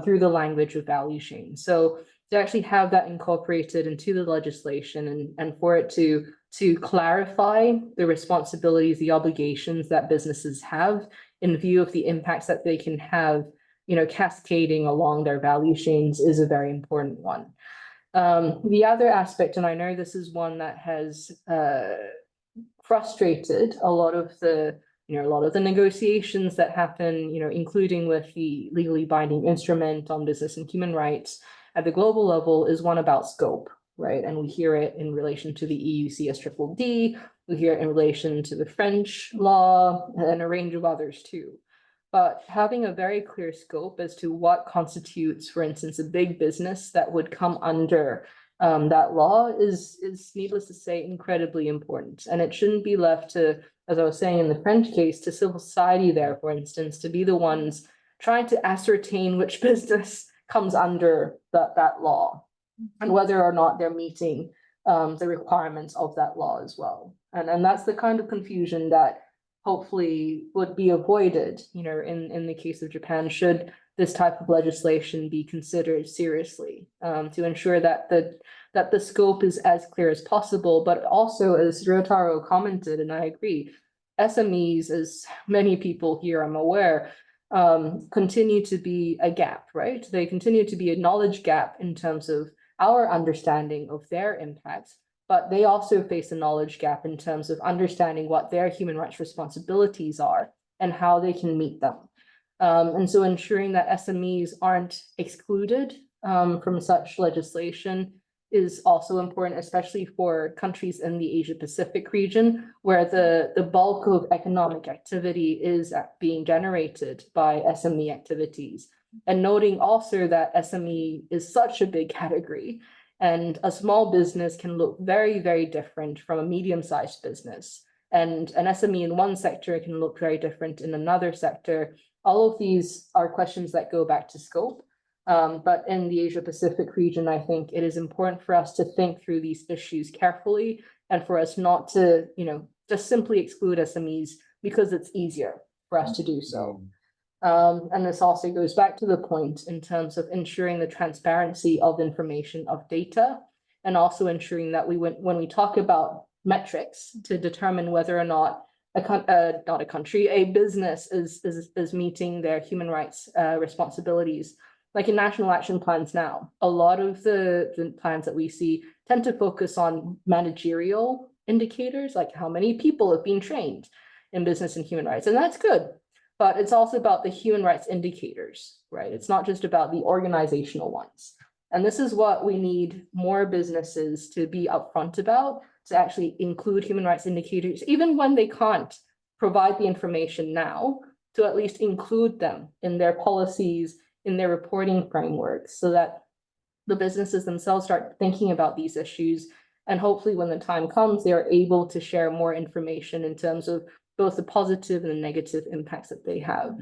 through the language of value chains. So to actually have that incorporated into the legislation and for it to clarify the responsibilities, the obligations that businesses have in view of the impacts that they can have, cascading along their value chains, is a very important one. The other aspect, and I know this is one that has frustrated a lot of the negotiations that happen, including with the legally binding instrument on business and human rights at the global level, is one about scope, right? And we hear it in relation to the EU CSDDD, we hear it in relation to the French law and a range of others too. But having a very clear scope as to what constitutes, for instance, a big business that would come under that law is needless to say, incredibly important. And it shouldn't be left to, as I was saying in the French case, to civil society there, for instance, to be the ones trying to ascertain which business comes under that law and whether or not they're meeting the requirements of that law as well. And that's the kind of confusion that hopefully would be avoided, in the case of Japan, should this type of legislation be considered seriously, to ensure that the scope is as clear as possible. But also, as Ryotaro commented, and I agree, SMEs, as many people here I'm aware, continue to be a gap, right? They continue to be a knowledge gap in terms of our understanding of their impacts, but they also face a knowledge gap in terms of understanding what their human rights responsibilities are and how they can meet them. And so ensuring that SMEs aren't excluded from such legislation is also important, especially for countries in the Asia Pacific region, where the bulk of economic activity is being generated by SME activities. And noting also that SME is such a big category, and a small business can look very, very different from a medium-sized business. And an SME in one sector can look very different in another sector. All of these are questions that go back to scope. But in the Asia Pacific region, I think it is important for us to think through these issues carefully, and for us not to, just simply exclude SMEs because it's easier for us to do so. And this also goes back to the point in terms of ensuring the transparency of information, of data, and also ensuring that when we talk about metrics to determine whether or not a business is meeting their human rights responsibilities. Like in national action plans now, a lot of the plans that we see tend to focus on managerial indicators, like how many people have been trained in business and human rights, and that's good. But it's also about the human rights indicators, right? It's not just about the organizational ones. And this is what we need more businesses to be upfront about, to actually include human rights indicators, even when they can't provide the information now, to at least include them in their policies, in their reporting frameworks, so that the businesses themselves start thinking about these issues. And hopefully when the time comes, they are able to share more information in terms of both the positive and the negative impacts that they have.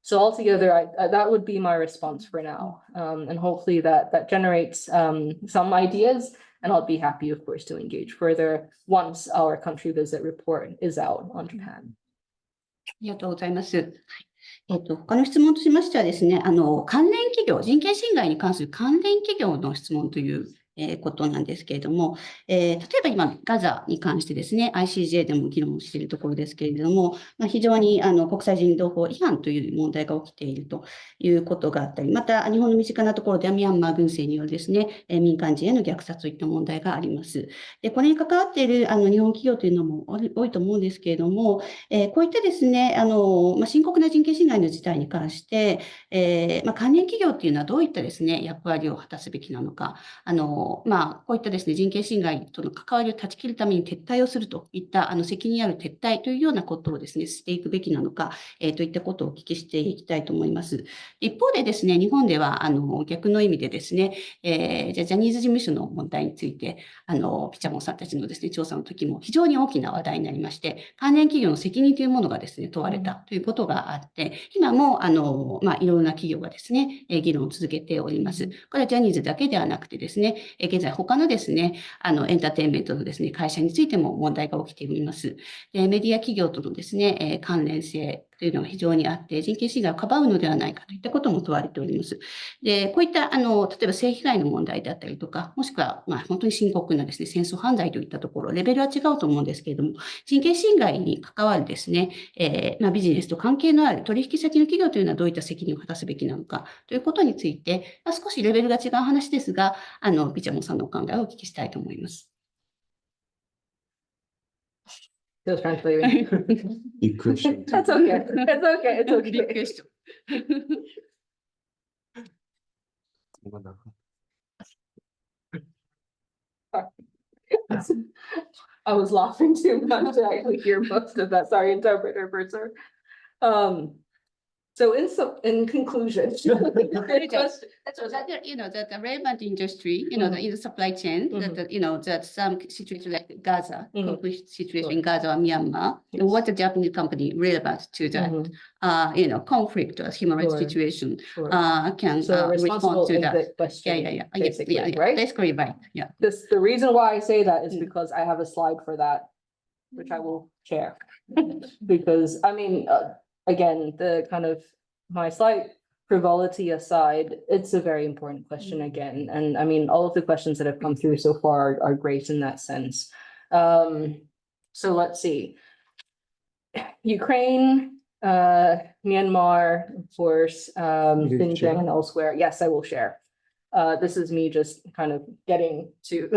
So altogether, that would be my response for now. And hopefully that generates some ideas, and I'll be happy, of course, to engage further once our country visit report is out on Japan. ありがとうございます。他の質問としましてはですね、関連企業、人権侵害に関する関連企業の質問ということなんですけれども、例えば今、ガザに関してですね、ICJ でも議論しているところですけれども、非常に国際人道法違反という問題が起きているということがあったり、また日本の身近なところではミャンマー軍政によるですね、民間人への虐殺といった問題があります。で、これに関わっている日本企業というのも多いと思うんですけれども、こういったですね、深刻な人権侵害の事態に関して、関連企業というのはどういったですね、役割を果たすべきなのか、こういったですね、人権侵害との関わりを断ち切るために撤退をするといった責任ある撤退というようなことをですね、していくべきなのか、といったことをお聞きしていきたいと思います。一方でですね、日本では逆の意味でですね、ジャニーズ事務所の問題について、ピチャモンさんたちのですね、調査の時も非常に大きな話題になりまして、関連企業の責任というものがですね、問われたということがあって、今もいろんな企業がですね、議論を続けております。これはジャニーズだけではなくてですね、現在他のですね、エンターテインメントのですね、会社についても問題が起きています。メディア企業とのですね、関連性というのが非常にあって、人権侵害をかばうのではないかといったことも問われております。で、こういった例えば性被害の問題であったりとか、もしくは本当に深刻なですね、戦争犯罪といったところ、レベルは違うと思うんですけれども、人権侵害に関わるですね、ビジネスと関係のある取引先の企業というのはどういった責任を果たすべきなのかということについて、少しレベルが違う話ですが、ピチャモンさんのお考えをお聞きしたいと思います。Feels translating. Big question. That's okay. It's okay. It's okay. Big question. I was laughing too much to actually hear most of that. Sorry, interpreter person. So in conclusion, great question. So that the relevant industry, in the supply chain, that some situation like Gaza, conflict situation in Gaza or Myanmar, and what the Japanese company relevant to that, conflict or human rights situation, can respond to that. Question, basically, yeah, right? Basically, right. Yeah. The reason why I say that is because I have a slide for that, which I will share. Because I mean, again, the kind of my slight frivolity aside, it's a very important question again. And I mean, all of the questions that have come through so far are great in that sense. So let's see. Ukraine, Myanmar, of course, Xinjiang and elsewhere. Yes, I will share. This is me just kind of getting to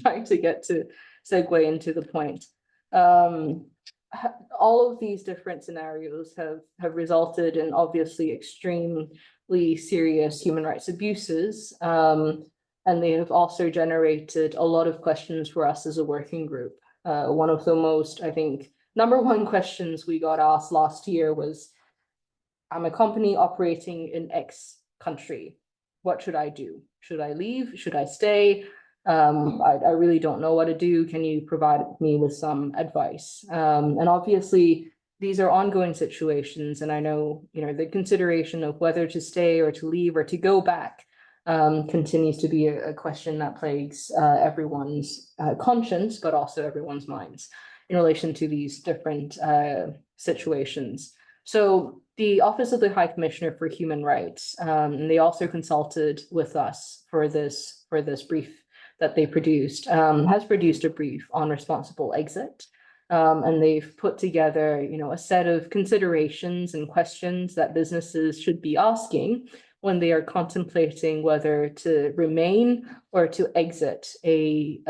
trying to get to segue into the point. All of these different scenarios have resulted in obviously extremely serious human rights abuses. And they have also generated a lot of questions for us as a working group. One of the most, I think, #1 questions we got asked last year was, I'm a company operating in X country. What should I do? Should I leave? Should I stay? I really don't know what to do. Can you provide me with some advice? And obviously, these are ongoing situations. And I know, the consideration of whether to stay or to leave or to go back continues to be a question that plagues everyone's conscience, but also everyone's minds in relation to these different situations. So the Office of the High Commissioner for Human Rights, they also consulted with us for this brief that they produced, has produced a brief on responsible exit. And they've put together, a set of considerations and questions that businesses should be asking when they are contemplating whether to remain or to exit a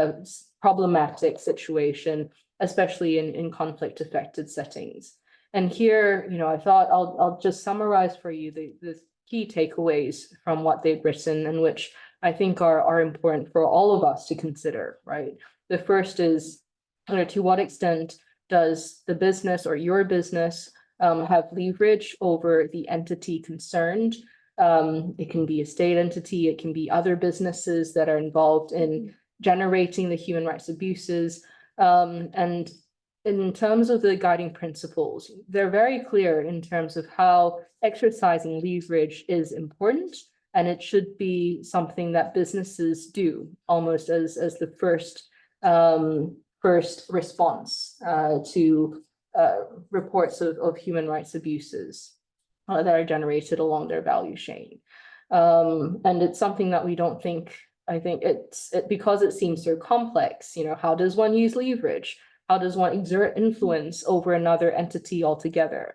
problematic situation, especially in conflict-affected settings. And here, I thought I'll just summarize for you the key takeaways from what they've written, and which I think are important for all of us to consider, right? The first is, to what extent does the business or your business have leverage over the entity concerned? It can be a state entity, it can be other businesses that are involved in generating the human rights abuses. And in terms of the guiding principles, they're very clear in terms of how exercising leverage is important, and it should be something that businesses do almost as the first response to reports of human rights abuses that are generated along their value chain. And it's something that we don't think I think because it seems so complex, how does one use leverage? How does one exert influence over another entity altogether?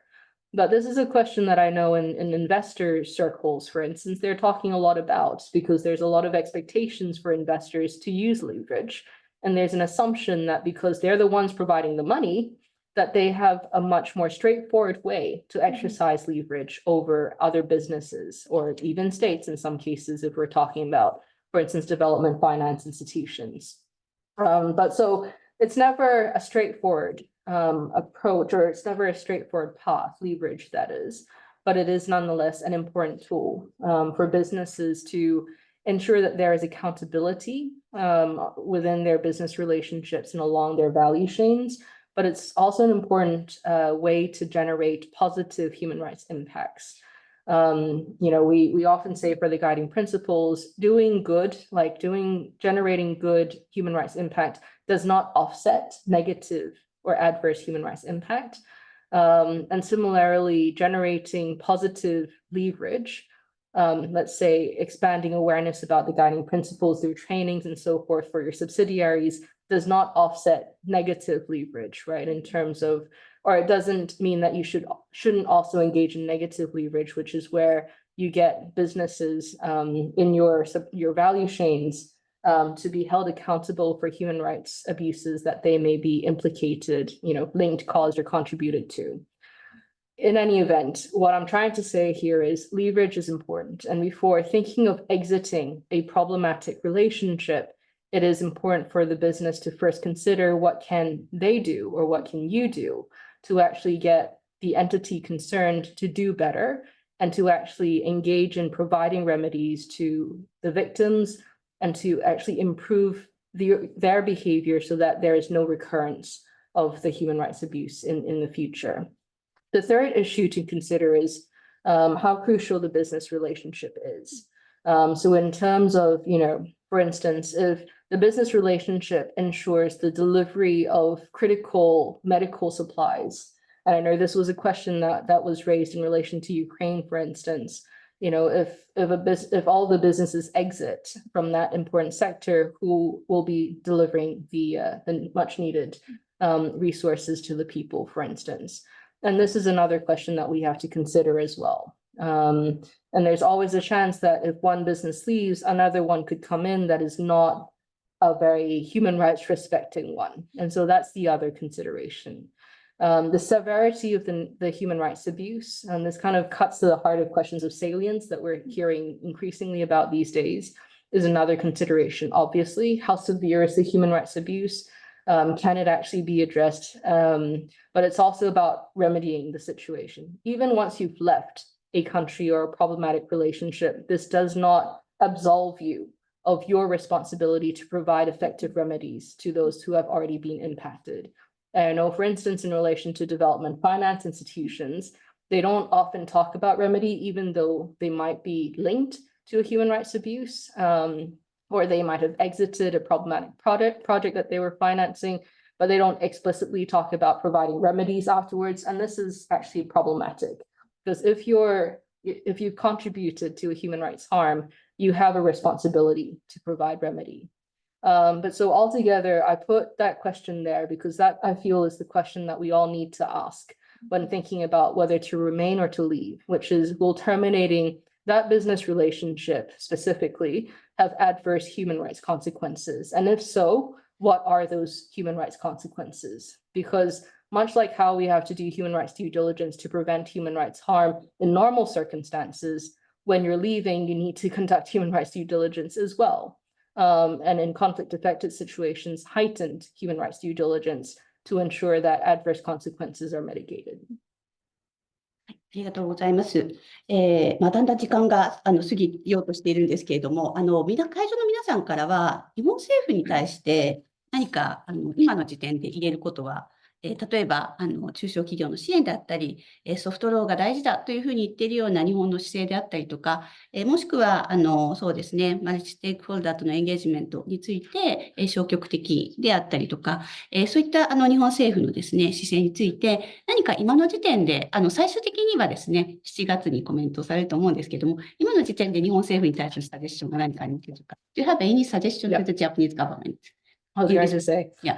But this is a question that I know in investor circles, for instance, they're talking a lot about, because there's a lot of expectations for investors to use leverage. And there's an assumption that because they're the ones providing the money, that they have a much more straightforward way to exercise leverage over other businesses, or even states in some cases, if we're talking about, for instance, development finance institutions. But so it's never a straightforward approach, or it's never a straightforward path, leverage that is, but it is nonetheless an important tool for businesses to ensure that there is accountability within their business relationships and along their value chains. But it's also an important way to generate positive human rights impacts. We often say for the guiding principles, doing good, generating good human rights impact does not offset negative or adverse human rights impact. And similarly, generating positive leverage, let's say expanding awareness about the guiding principles through trainings and so forth for your subsidiaries, does not offset negative leverage, right? In terms of, or it doesn't mean that you shouldn't also engage in negative leverage, which is where you get businesses in your value chains to be held accountable for human rights abuses that they may be implicated, linked, caused, or contributed to. In any event, what I'm trying to say here is leverage is important. And before thinking of exiting a problematic relationship, it is important for the business to first consider what can they do, or what can you do to actually get the entity concerned to do better, and to actually engage in providing remedies to the victims, and to actually improve their behavior so that there is no recurrence of the human rights abuse in the future. The third issue to consider is how crucial the business relationship is. So in terms of, for instance, if the business relationship ensures the delivery of critical medical supplies, and I know this was a question that was raised in relation to Ukraine, for instance, if all the businesses exit from that important sector, who will be delivering the much needed resources to the people, for instance? And this is another question that we have to consider as well. And there's always a chance that if one business leaves, another one could come in that is not a very human rights respecting one. And so that's the other consideration. The severity of the human rights abuse, and this kind of cuts to the heart of questions of salience that we're hearing increasingly about these days, is another consideration. Obviously, how severe is the human rights abuse? Can it actually be addressed? But it's also about remedying the situation. Even once you've left a country or a problematic relationship, this does not absolve you of your responsibility to provide effective remedies to those who have already been impacted. And I know, for instance, in relation to development finance institutions, they don't often talk about remedy, even though they might be linked to a human rights abuse, or they might have exited a problematic project that they were financing, but they don't explicitly talk about providing remedies afterwards. And this is actually problematic, because if you've contributed to a human rights harm, you have a responsibility to provide remedy. But so altogether, I put that question there because that, I feel, is the question that we all need to ask when thinking about whether to remain or to leave, which is, will terminating that business relationship specifically have adverse human rights consequences? And if so, what are those human rights consequences? Because much like how we have to do human rights due diligence to prevent human rights harm in normal circumstances, when you're leaving, you need to conduct human rights due diligence as well. And in conflict-affected situations, heightened human rights due diligence to ensure that adverse consequences are mitigated. ありがとうございます。だんだん時間が過ぎようとしているんですけれども、会場の皆さんからは、日本政府に対して何か今の時点で言えることは例えば中小企業の支援であったり、ソフトローが大事だというふうに言っているような日本の姿勢であったりとか、もしくはそうですね、マルチステークホルダーとのエンゲージメントについて、消極的であったりとか、そういった日本政府のですね、姿勢について、何か今の時点で、最終的にはですね、7月にコメントされると思うんですけども、今の時点で日本政府に対するサジェッションが何かありますでしょうか。Do you have any suggestion to the Japanese government? I was going to say, Yeah.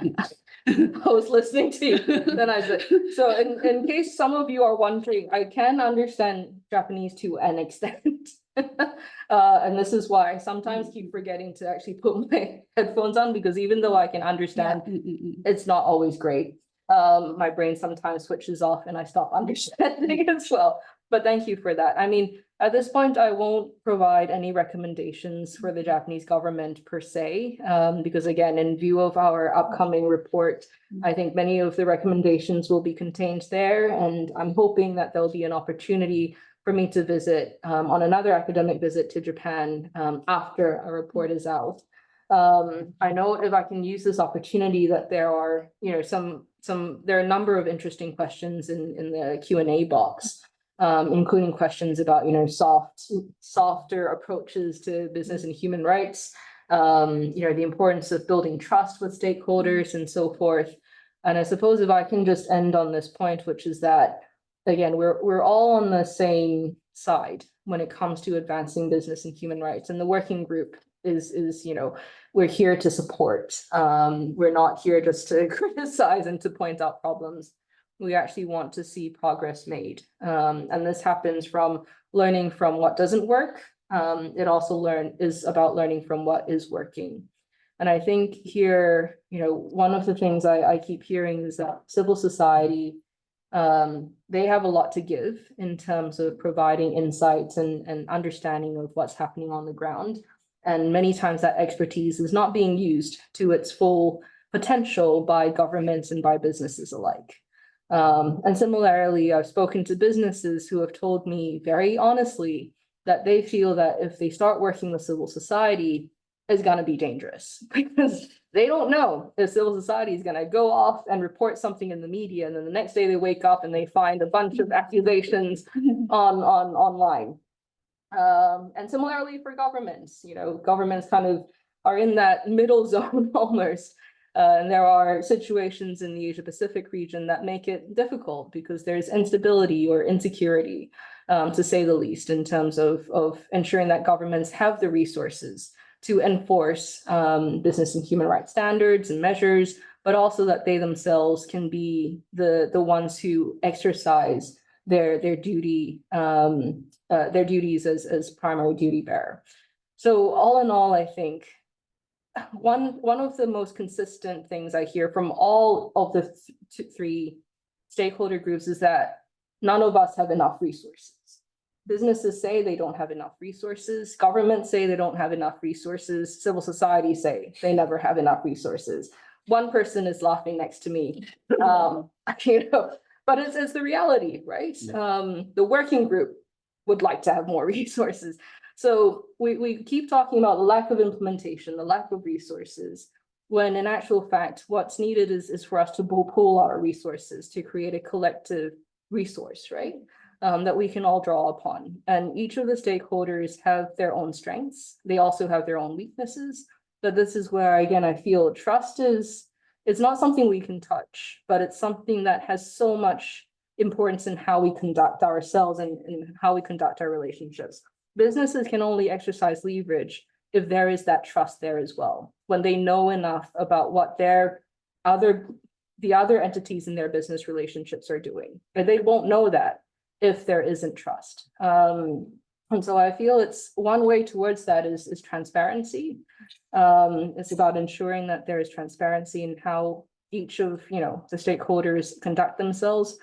I was listening to you. Then I said, so in case some of you are wondering, I can understand Japanese to an extent. And this is why I sometimes keep forgetting to actually put my headphones on, because even though I can understand, it's not always great. My brain sometimes switches off and I stop understanding as well. But thank you for that. I mean, at this point, I won't provide any recommendations for the Japanese government per se, because again, in view of our upcoming report, I think many of the recommendations will be contained there, and I'm hoping that there'll be an opportunity for me to visit on another academic visit to Japan after our report is out. I know if I can use this opportunity that there are, there are a number of interesting questions in the Q&A box. Including questions about, softer approaches to business and human rights, the importance of building trust with stakeholders and so forth. And I suppose if I can just end on this point, which is that, again, we're all on the same side when it comes to advancing business and human rights. And the working group is we're here to support. We're not here just to criticize and to point out problems. We actually want to see progress made. And this happens from learning from what doesn't work. It also is about learning from what is working. And I think here, one of the things I keep hearing is that civil society, they have a lot to give in terms of providing insights and understanding of what's happening on the ground. And many times that expertise is not being used to its full potential by governments and by businesses alike. And similarly, I've spoken to businesses who have told me very honestly that they feel that if they start working with civil society, it's going to be dangerous because they don't know if civil society is going to go off and report something in the media, and then the next day they wake up and they find a bunch of accusations online. And similarly for governments, governments kind of are in that middle zone almost. And there are situations in the Asia Pacific region that make it difficult because there's instability or insecurity, to say the least, in terms of ensuring that governments have the resources to enforce business and human rights standards and measures, but also that they themselves can be the ones who exercise their duties as primary duty bearer. So all in all, I think one of the most consistent things I hear from all of the three stakeholder groups is that none of us have enough resources. Businesses say they don't have enough resources. Governments say they don't have enough resources. Civil society say they never have enough resources. One person is laughing next to me, but it's the reality, right? Yeah. The working group would like to have more resources. So we keep talking about the lack of implementation, the lack of resources, when in actual fact, what's needed is for us to pool our resources to create a collective resource, right? That we can all draw upon. And each of the stakeholders have their own strengths. They also have their own weaknesses. But this is where, again, I feel trust it's not something we can touch, but it's something that has so much importance in how we conduct ourselves and how we conduct our relationships. Businesses can only exercise leverage if there is that trust there as well, when they know enough about what the other entities in their business relationships are doing. But they won't know that if there isn't trust. And so I feel it's one way towards that is transparency. It's about ensuring that there is transparency in how each of the stakeholders conduct themselves,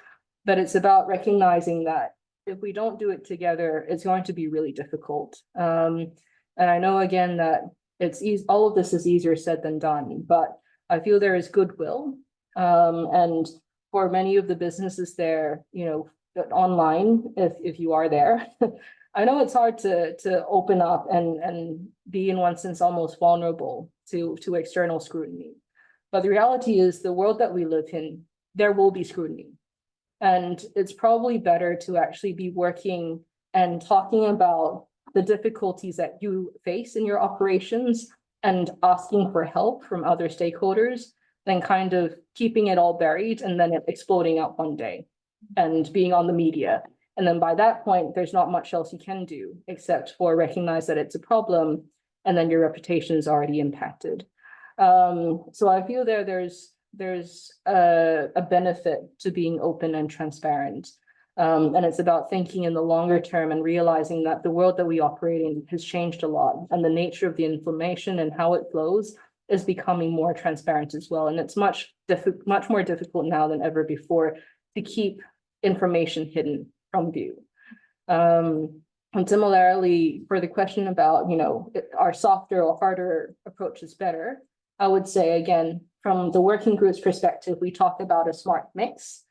but it's about recognizing that if we don't do it together, it's going to be really difficult. And I know again that it's all of this is easier said than done, but I feel there is goodwill. And for many of the businesses there, online, if you are there, I know it's hard to open up and be in one sense almost vulnerable to external scrutiny. But the reality is the world that we live in, there will be scrutiny. And it's probably better to actually be working and talking about the difficulties that you face in your operations and asking for help from other stakeholders than kind of keeping it all buried and then it exploding out one day and being on the media. And then by that point, there's not much else you can do except for recognize that it's a problem and then your reputation is already impacted. So I feel there's a benefit to being open and transparent. And it's about thinking in the longer term and realizing that the world that we operate in has changed a lot and the nature of the information and how it flows is becoming more transparent as well. And it's much more difficult now than ever before to keep information hidden from view. And similarly, for the question about, are softer or harder approaches better? I would say, again, from the working group's perspective, we talk about a smart mix.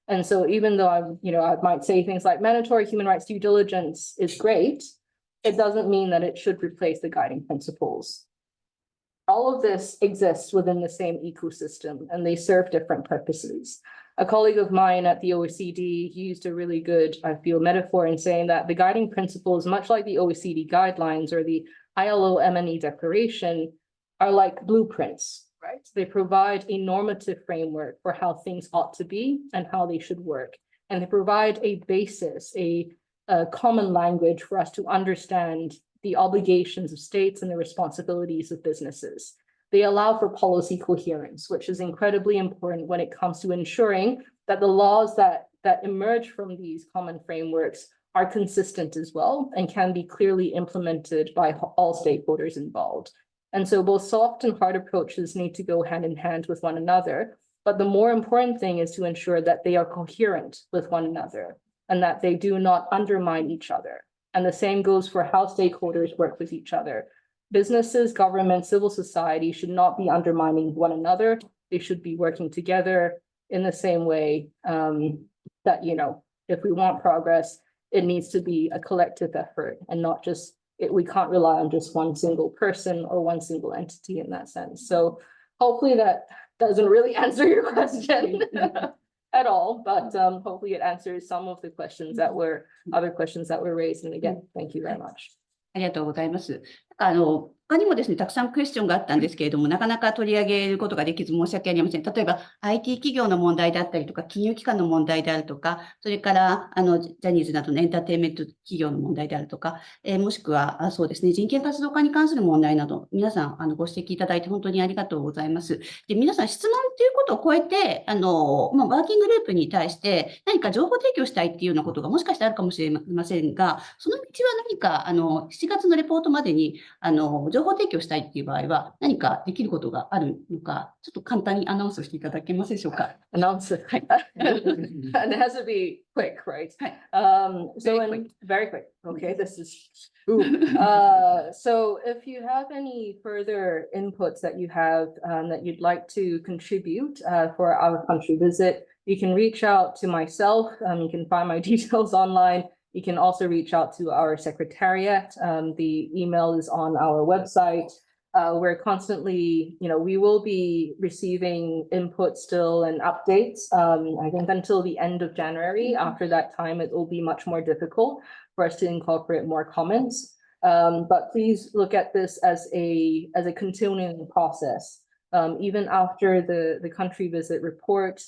And so even though I might say things like mandatory human rights due diligence is great, it doesn't mean that it should replace the guiding principles. All of this exists within the same ecosystem and they serve different purposes. A colleague of mine at the OECD used a really good, I feel, metaphor in saying that the guiding principles, much like the OECD guidelines or the ILO MNE declaration, are like blueprints, right? They provide a normative framework for how things ought to be and how they should work. And they provide a basis, a common language for us to understand the obligations of states and the responsibilities of businesses. They allow for policy coherence, which is incredibly important when it comes to ensuring that the laws that emerge from these common frameworks are consistent as well and can be clearly implemented by all stakeholders involved. And so both soft and hard approaches need to go hand in hand with one another. But the more important thing is to ensure that they are coherent with one another and that they do not undermine each other. And the same goes for how stakeholders work with each other. Businesses, government, civil society should not be undermining one another. They should be working together in the same way that, if we want progress, it needs to be a collective effort and not just, we can't rely on just one single person or one single entity in that sense. So hopefully that doesn't really answer your question at all, but hopefully it answers some of the questions that were, other questions that were raised. And again, thank you very much. ありがとうございます。他にもですね、たくさんクエスチョンがあったんですけれども、なかなか取り上げることができず申し訳ありません。例えば、IT 企業の問題であったりとか、金融機関の問題であるとか、それから、ジャニーズなどのエンターテインメント企業の問題であるとか、もしくは、そうですね、人権活動家に関する問題など、皆さん、ご指摘いただいて本当にありがとうございます。で、皆さん、質問ということを超えて、ワーキンググループに対して何か情報提供したいっていうようなことがもしかしてあるかもしれませんが、その道は何か、7月のレポートまでに、情報提供したいっていう場合は何かできることがあるのか、ちょっと簡単にアナウンスしていただけますでしょうか。Announce it. And it has to be quick, right? Very quick. Okay, this is so if you have any further inputs that you have that you'd like to contribute for our country visit, you can reach out to myself. You can find my details online. You can also reach out to our secretariat. The email is on our website. We're constantly, we will be receiving input still and updates. I think until the end of January. After that time, it will be much more difficult for us to incorporate more comments. But please look at this as a continuing process. Even after the country visit report,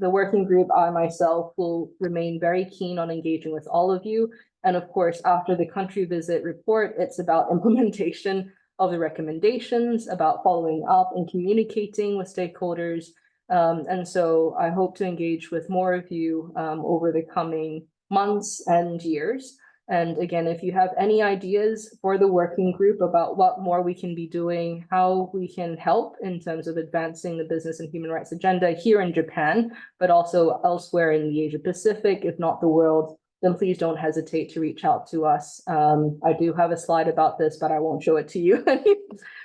the working group, I myself will remain very keen on engaging with all of you. And of course, after the country visit report, it's about implementation of the recommendations, about following up and communicating with stakeholders. And so I hope to engage with more of you over the coming months and years. And again, if you have any ideas for the working group about what more we can be doing, how we can help in terms of advancing the business and human rights agenda here in Japan, but also elsewhere in the Asia Pacific, if not the world, then please don't hesitate to reach out to us. I do have a slide about this, but I won't show it to you.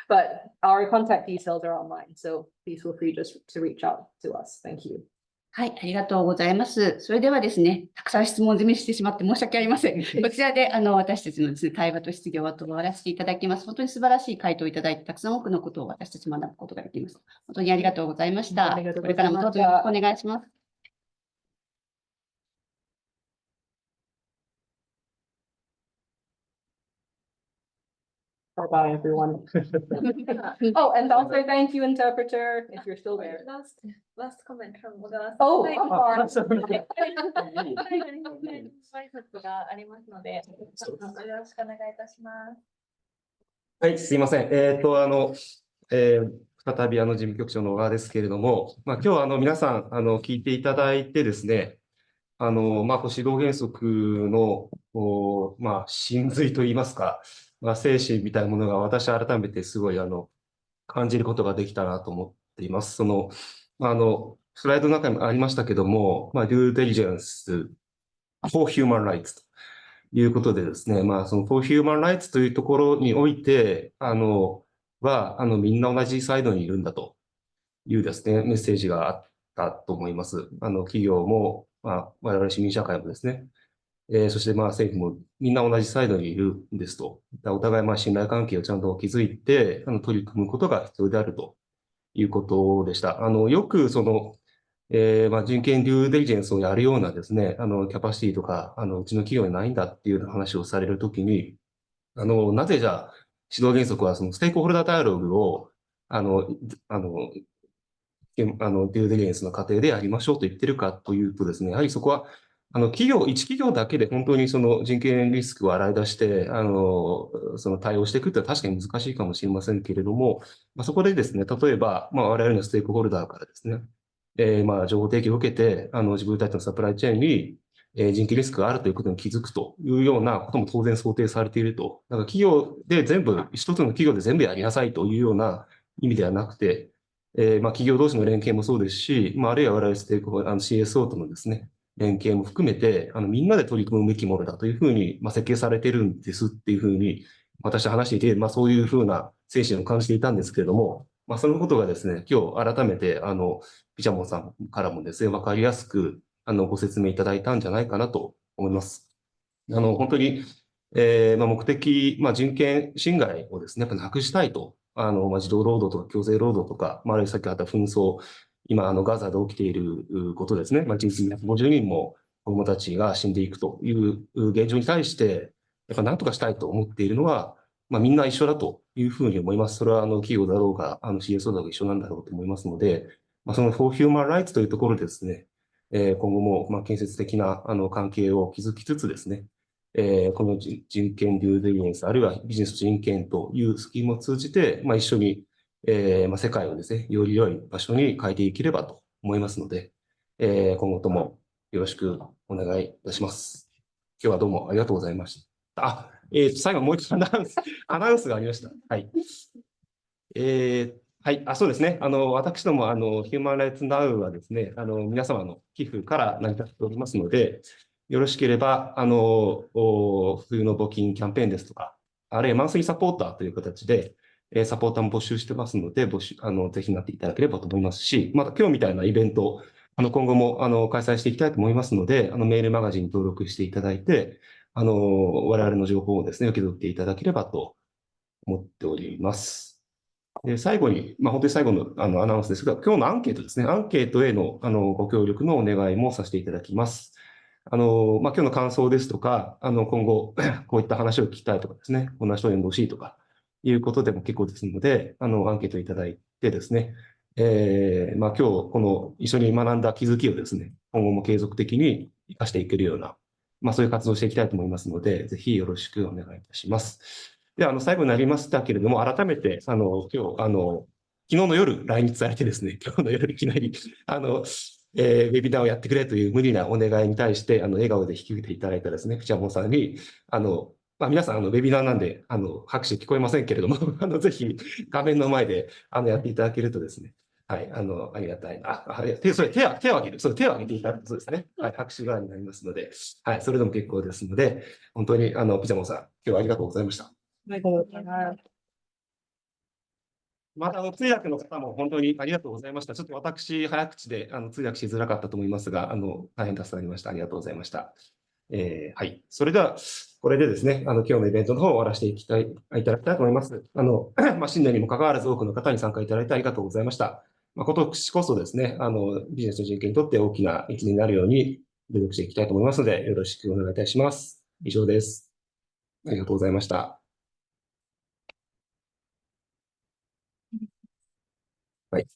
But our contact details are online, so please feel free just to reach out to us. Thank you. はい、ありがとうございます。それではですね、たくさん質問済みしてしまって申し訳ありません。こちらで私たちのですね、対話と質疑を終わらせていただきます。本当に素晴らしい回答をいただいて、たくさん多くのことを私たち学ぶことができます。本当にありがとうございました。ありがとうこれからございましたもどうぞよろしくお願いします。Bye-bye, everyone. Oh, and also thank you, interpreter, if you're still there. Last comment from 小川さん。Oh, はい I'm sorry. 最後に挨拶がありますので、よろしくお願いいたします。はい、すいません。再び事務局長の小川ですけれども、今日皆さん聞いていただいてですね、指導原則の真髄といいますか、精神みたいなものが私改めてすごい感じることができたなと思っています。スライドの中にもありましたけども、due diligence for human rights ということでですね、その for human rights というところにおいて、みんな同じサイドにいるんだというですね、メッセージがあったと思います。企業も、我々市民社会もですね、そして政府もみんな同じサイドにいるんですと。お互い信頼関係をちゃんと築いて、取り組むことが必要であるということでした。よく人権デューデリジェンスをやるようなですね、キャパシティとか、うちの企業にないんだっていう話をされるときに、なぜじゃあ、指導原則はそのステークホルダーダイアログを、デューデリジェンスの過程でやりましょうと言ってるかというとですね、やはりそこは、一企業だけで本当にその人権リスクを洗い出して、その対応していくってのは確かに難しいかもしれませんけれども、そこでですね、例えば、我々のステークホルダーからですね、情報提供を受けて、自分たちのサプライチェーンに、人権リスクがあるということに気づくというようなことも当然想定されていると。だから企業で全部、一つの企業で全部やりなさいというような意味ではなくて、企業同士の連携もそうですし、あるいは我々ステークホルダー、CSO とのですね、連携も含めて、みんなで取り組むべきものだというふうに、設計されているんですっていうふうに、私は話していて、そういうふうな精神を感じていたんですけれども、そのことがですね、今日改めて、ピチャモンさんからもですね、わかりやすく、ご説明いただいたんじゃないかなと思います。本当に、目的、人権侵害をですね、やっぱなくしたいと。児童労働とか強制労働とか、あるいはさっきあった紛争、今、ガザで起きていることですね。1日150人も子供たちが死んでいくという現状に対して、やっぱ何とかしたいと思っているのは、みんな一緒だというふうに思います。それは企業だろうが、CSO だろうが一緒なんだろうと思いますので、その for human rights というところでですね、今後も建設的な関係を築きつつですね、この人権デューデリジェンス、あるいはビジネスと人権というスキームを通じて、一緒に、世界をですね、より良い場所に変えていければと思いますので、今後ともよろしくお願いいたします。今日はどうもありがとうございました。最後もう一度アナウンスがありました。はい。はい、そうですね。私ども、ヒューマンライツナウはですね、皆様の寄付から成り立っておりますので、よろしければ、冬の募金キャンペーンですとか、あるいはマンスリーサポーターという形で、サポーターも募集してますので、ぜひなっていただければと思いますし、また今日みたいなイベント、今後も開催していきたいと思いますので、メールマガジンに登録していただいて、我々の情報をですね、受け取っていただければと思っております。で、最後に、本当に最後のアナウンスですが、今日のアンケートですね、アンケートへのご協力のお願いもさせていただきます。今日の感想ですとか、今後、こういった話を聞きたいとかですね、こんな人を呼んでほしいとか、いうことでも結構ですので、アンケートいただいてですね、今日、この一緒に学んだ気づきをですね、今後も継続的に活かしていけるような、そういう活動をしていきたいと思いますので、ぜひよろしくお願いいたします。で、最後になりましたけれども、改めて、今日、昨日の夜来日されてですね、今日の夜いきなり、ウェビナーをやってくれという無理なお願いに対して、笑顔で引き受けていただいたですね、ピチャモンさんに、皆さん、ウェビナーなんで、拍手聞こえませんけれども、ぜひ、画面の前で、やっていただけるとですね、はい、ありがたいな。それ手を挙げる。手を挙げていただくとですね、はい、拍手側になりますので、はい、それでも結構ですので、本当に、ピチャモンさん、今日はありがとうございました。ありがとうございます。また、通訳の方も本当にありがとうございました。ちょっと私、早口で通訳しづらかったと思いますが、大変助かりました。ありがとうございました。はい。それでは、これでですね、今日のイベントの方を終わらせていただきたいと思います。新年にもかかわらず多くの方に参加いただいてありがとうございました。今年こそですね、ビジネスと人権にとって大きな一年になるように努力していきたいと思いますので、よろしくお願いいたします。以上です。ありがとうございました。はい。